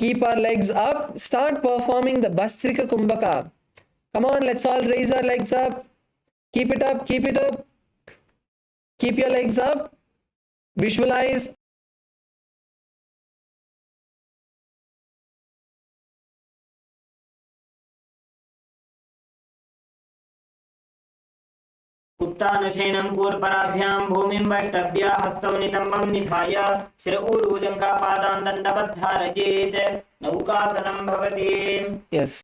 keep our legs up. Start performing the Bhastrika Kumbhaka. Come on, let's all raise our legs up. Keep it up, keep it up. Keep your legs up. Visualize. उत्तानशयनं कूर्पराभ्यां भूमिं वैष्टभ्य हस्तौ नितम्बं निधाय शिर ऊरुजङ्घापादान् दण्डवद्धारयेत् नौकासनं भवति. Yes.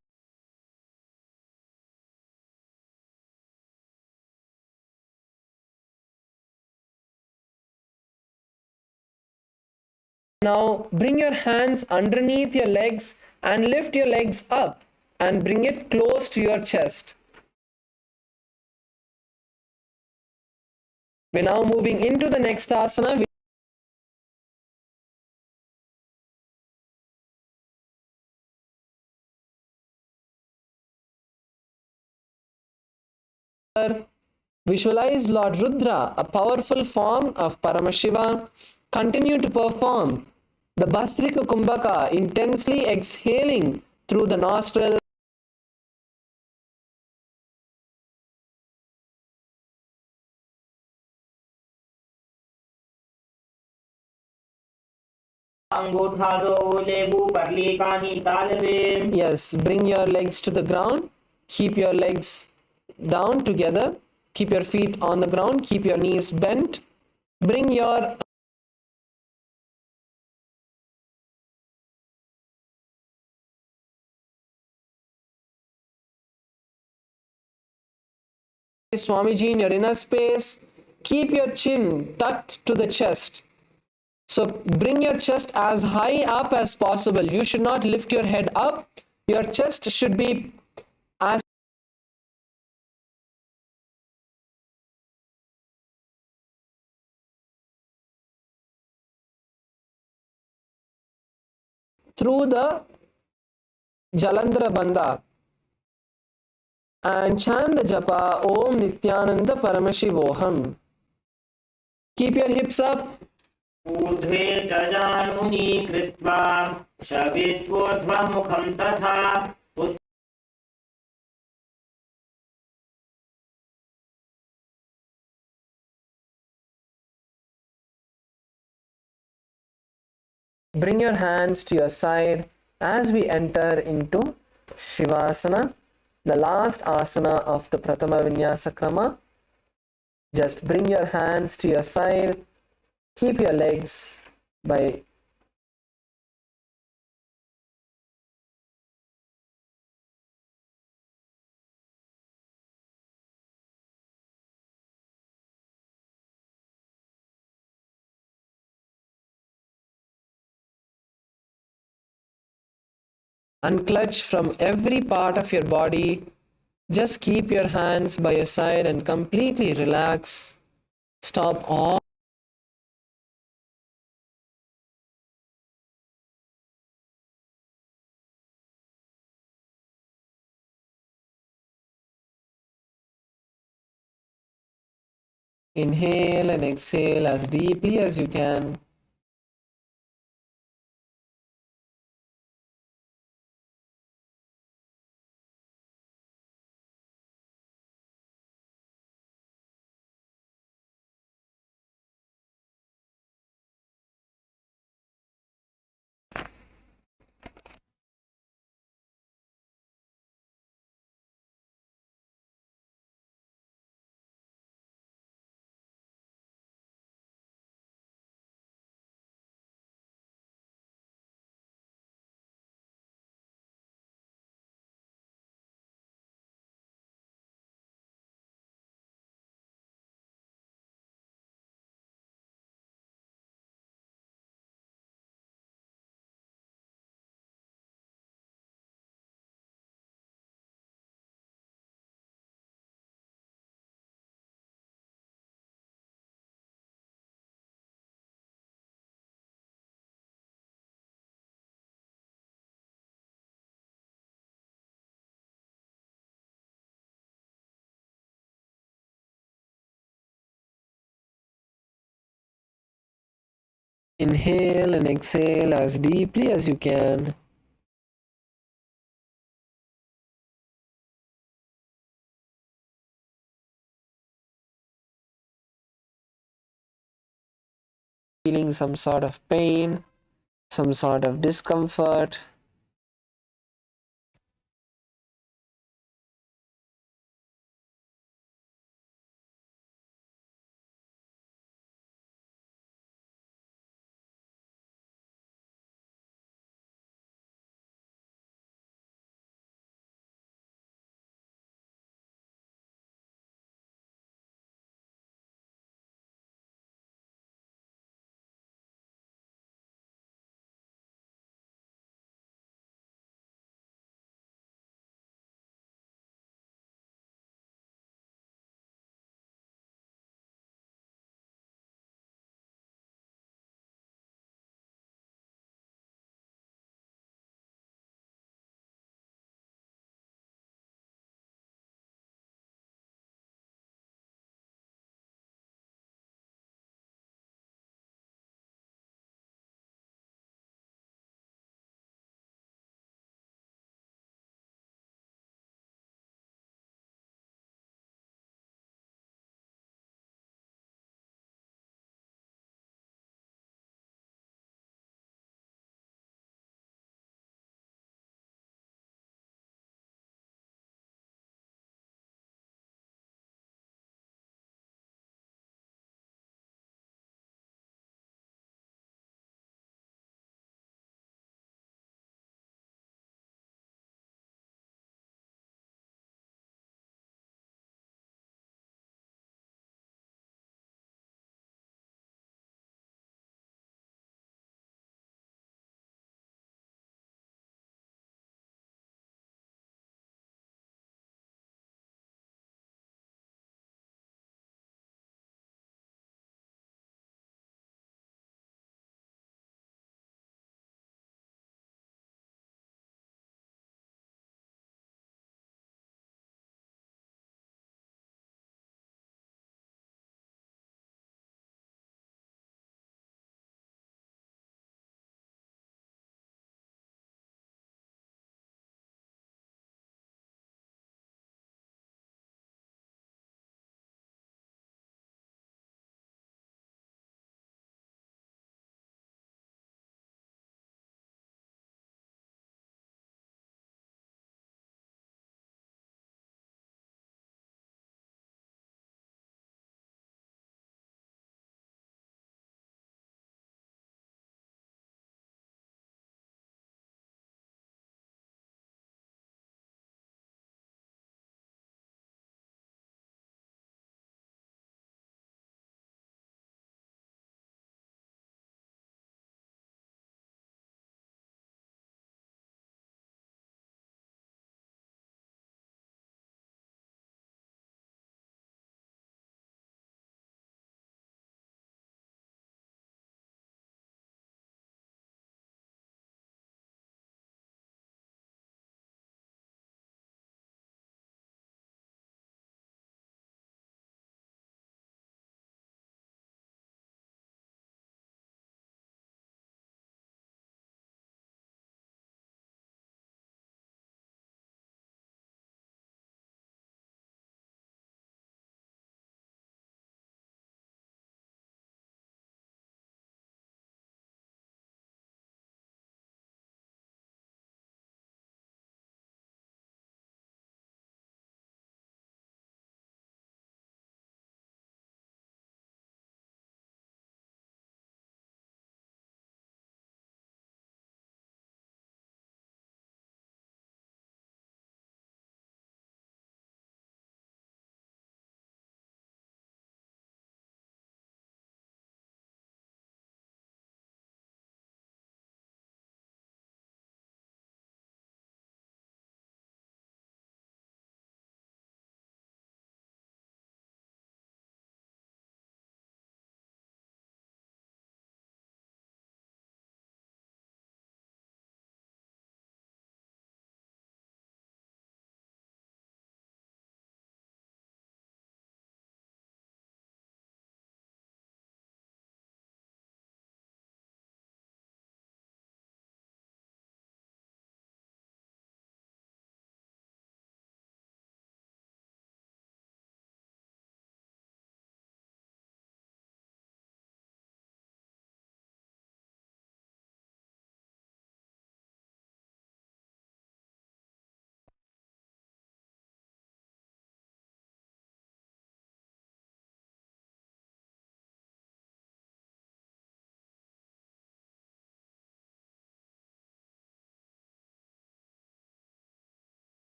Now bring your hands underneath your legs and lift your legs up and bring it close to your chest. We're now moving into the next asana. Visualize Lord Rudra, a powerful form of Paramashiva. Continue to perform the Bhastrika Kumbhaka, intensely exhaling through the nostrils. अंगूठा दो लेबू परली कानी तालवे. Yes, bring your legs to the ground. Keep your legs down together. Keep your feet on the ground. Keep your knees bent. Bring your Swamiji in your inner space. Keep your chin tucked to the chest. So bring your chest as high up as possible. You should not lift your head up. Your chest should be as through the Jalandhara Bandha and chant the japa Om Nithyananda Paramashivoham. Keep your hips up. ऊर्ध्वे जजानुनी कृत्वा शवित्वोर्ध्वमुखं तथा. Bring your hands to your side as we enter into Shivasana, the last asana of the Prathama Vinyasa Krama. Just bring your hands to your side. Keep your legs by unclutch from every part of your body. Just keep your hands by your side and completely relax. Stop all. Inhale and exhale as deeply as you can. Inhale and exhale as deeply as you can. Feeling some sort of pain, some sort of discomfort.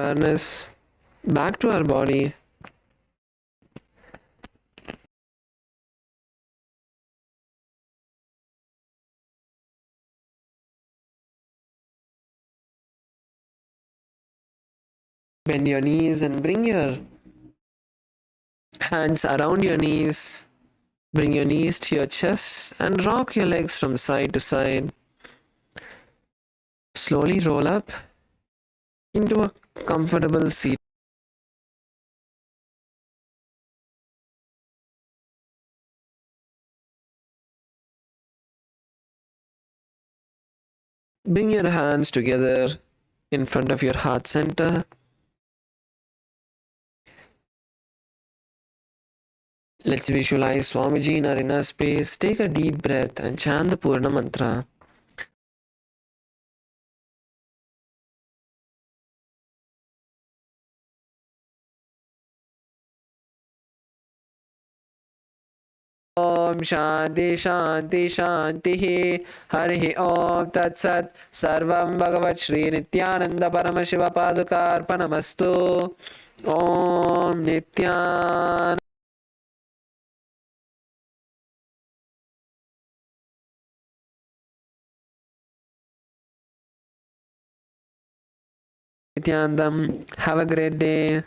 awareness back to our body. Bend your knees and bring your hands around your knees. Bring your knees to your chest and rock your legs from side to side. Slowly roll up into a comfortable seat. Bring your hands together in front of your heart center. Let's visualize Swamiji in our inner space. Take a deep breath and chant the Purna mantra. Om Shanti Shanti Shanti Hari Om Tat Sat Sarvam Bhagavat Shri Nithyananda Paramashiva Padukarpanamastu Om Nithyananda. Nityanandam, have a great day.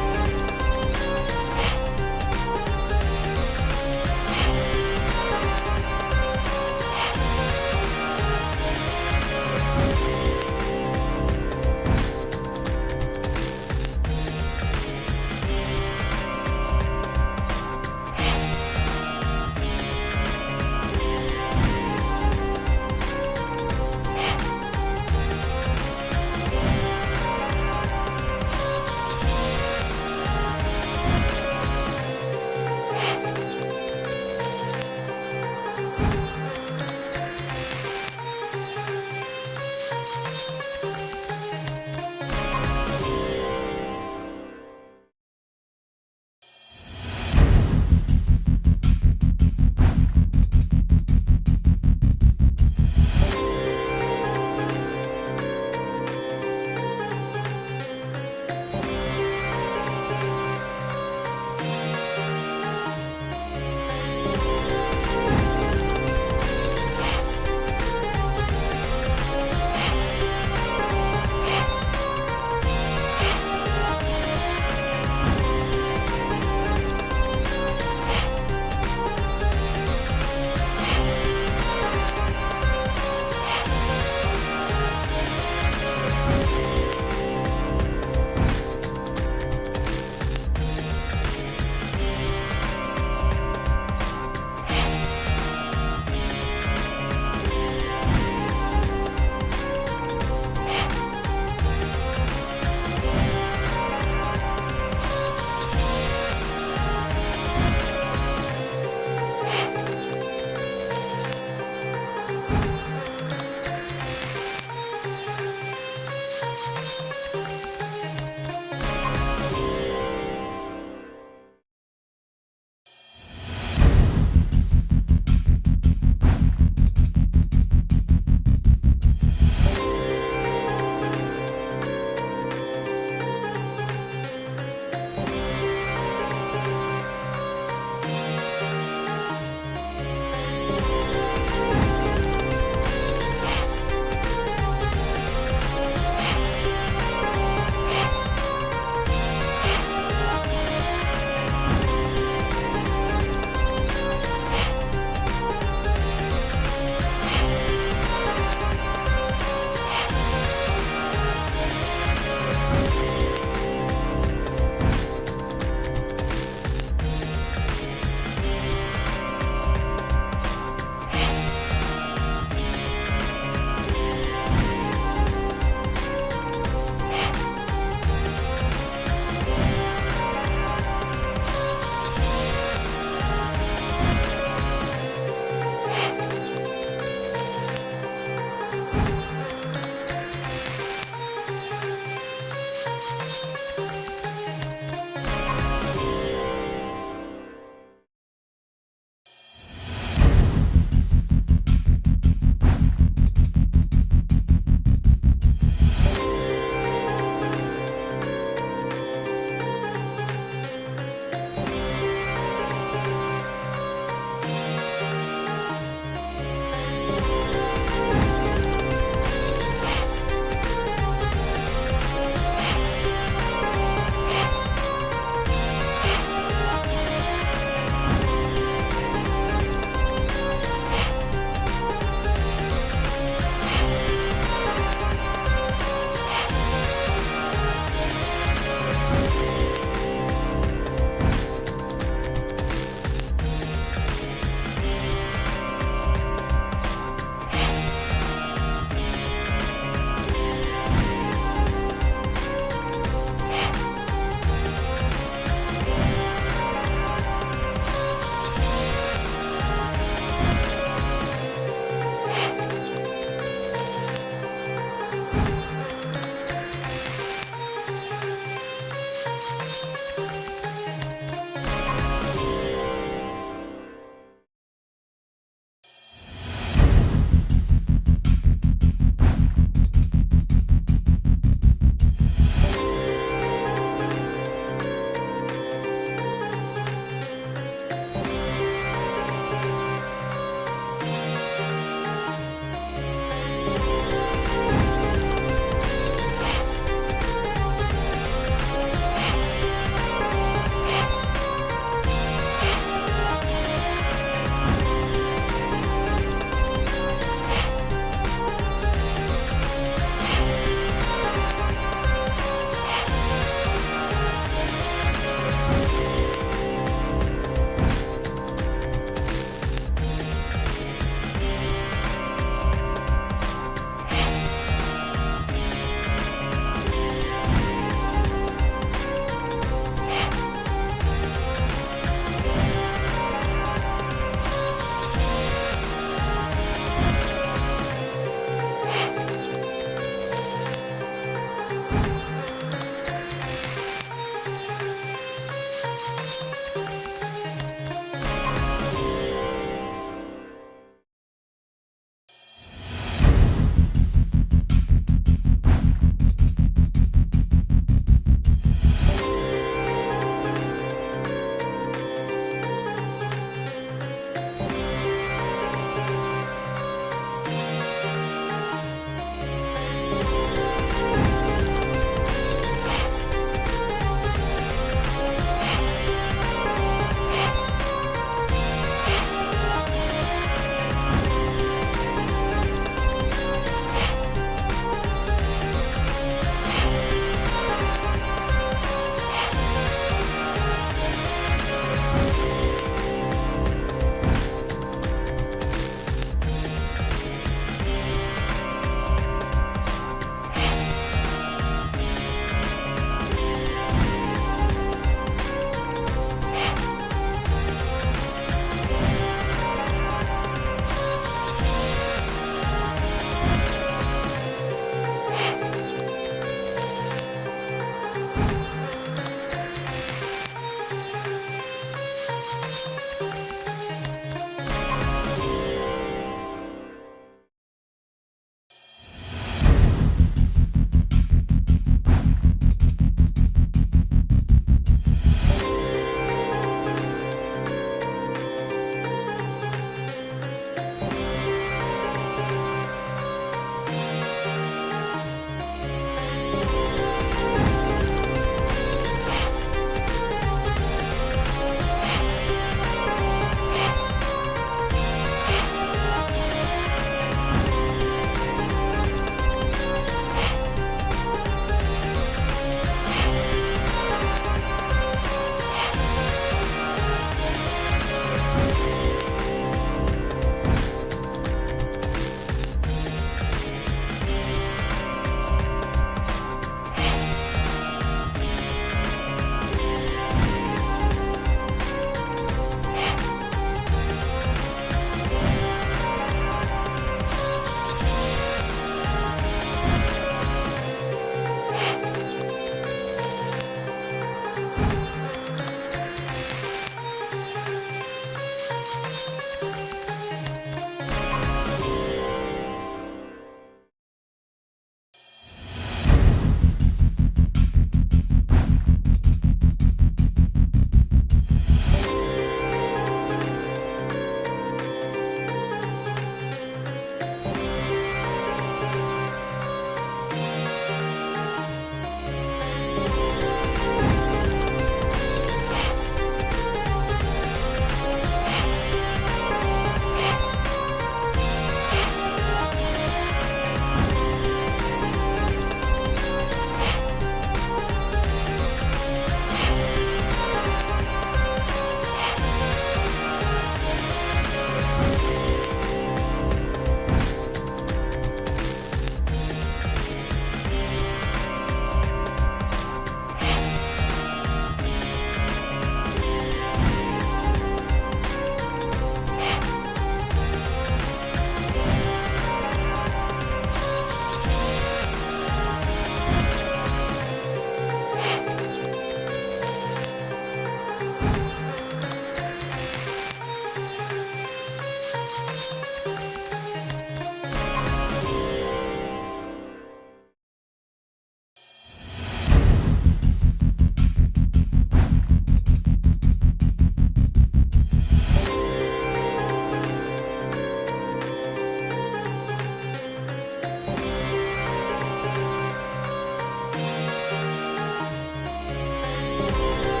Thank you.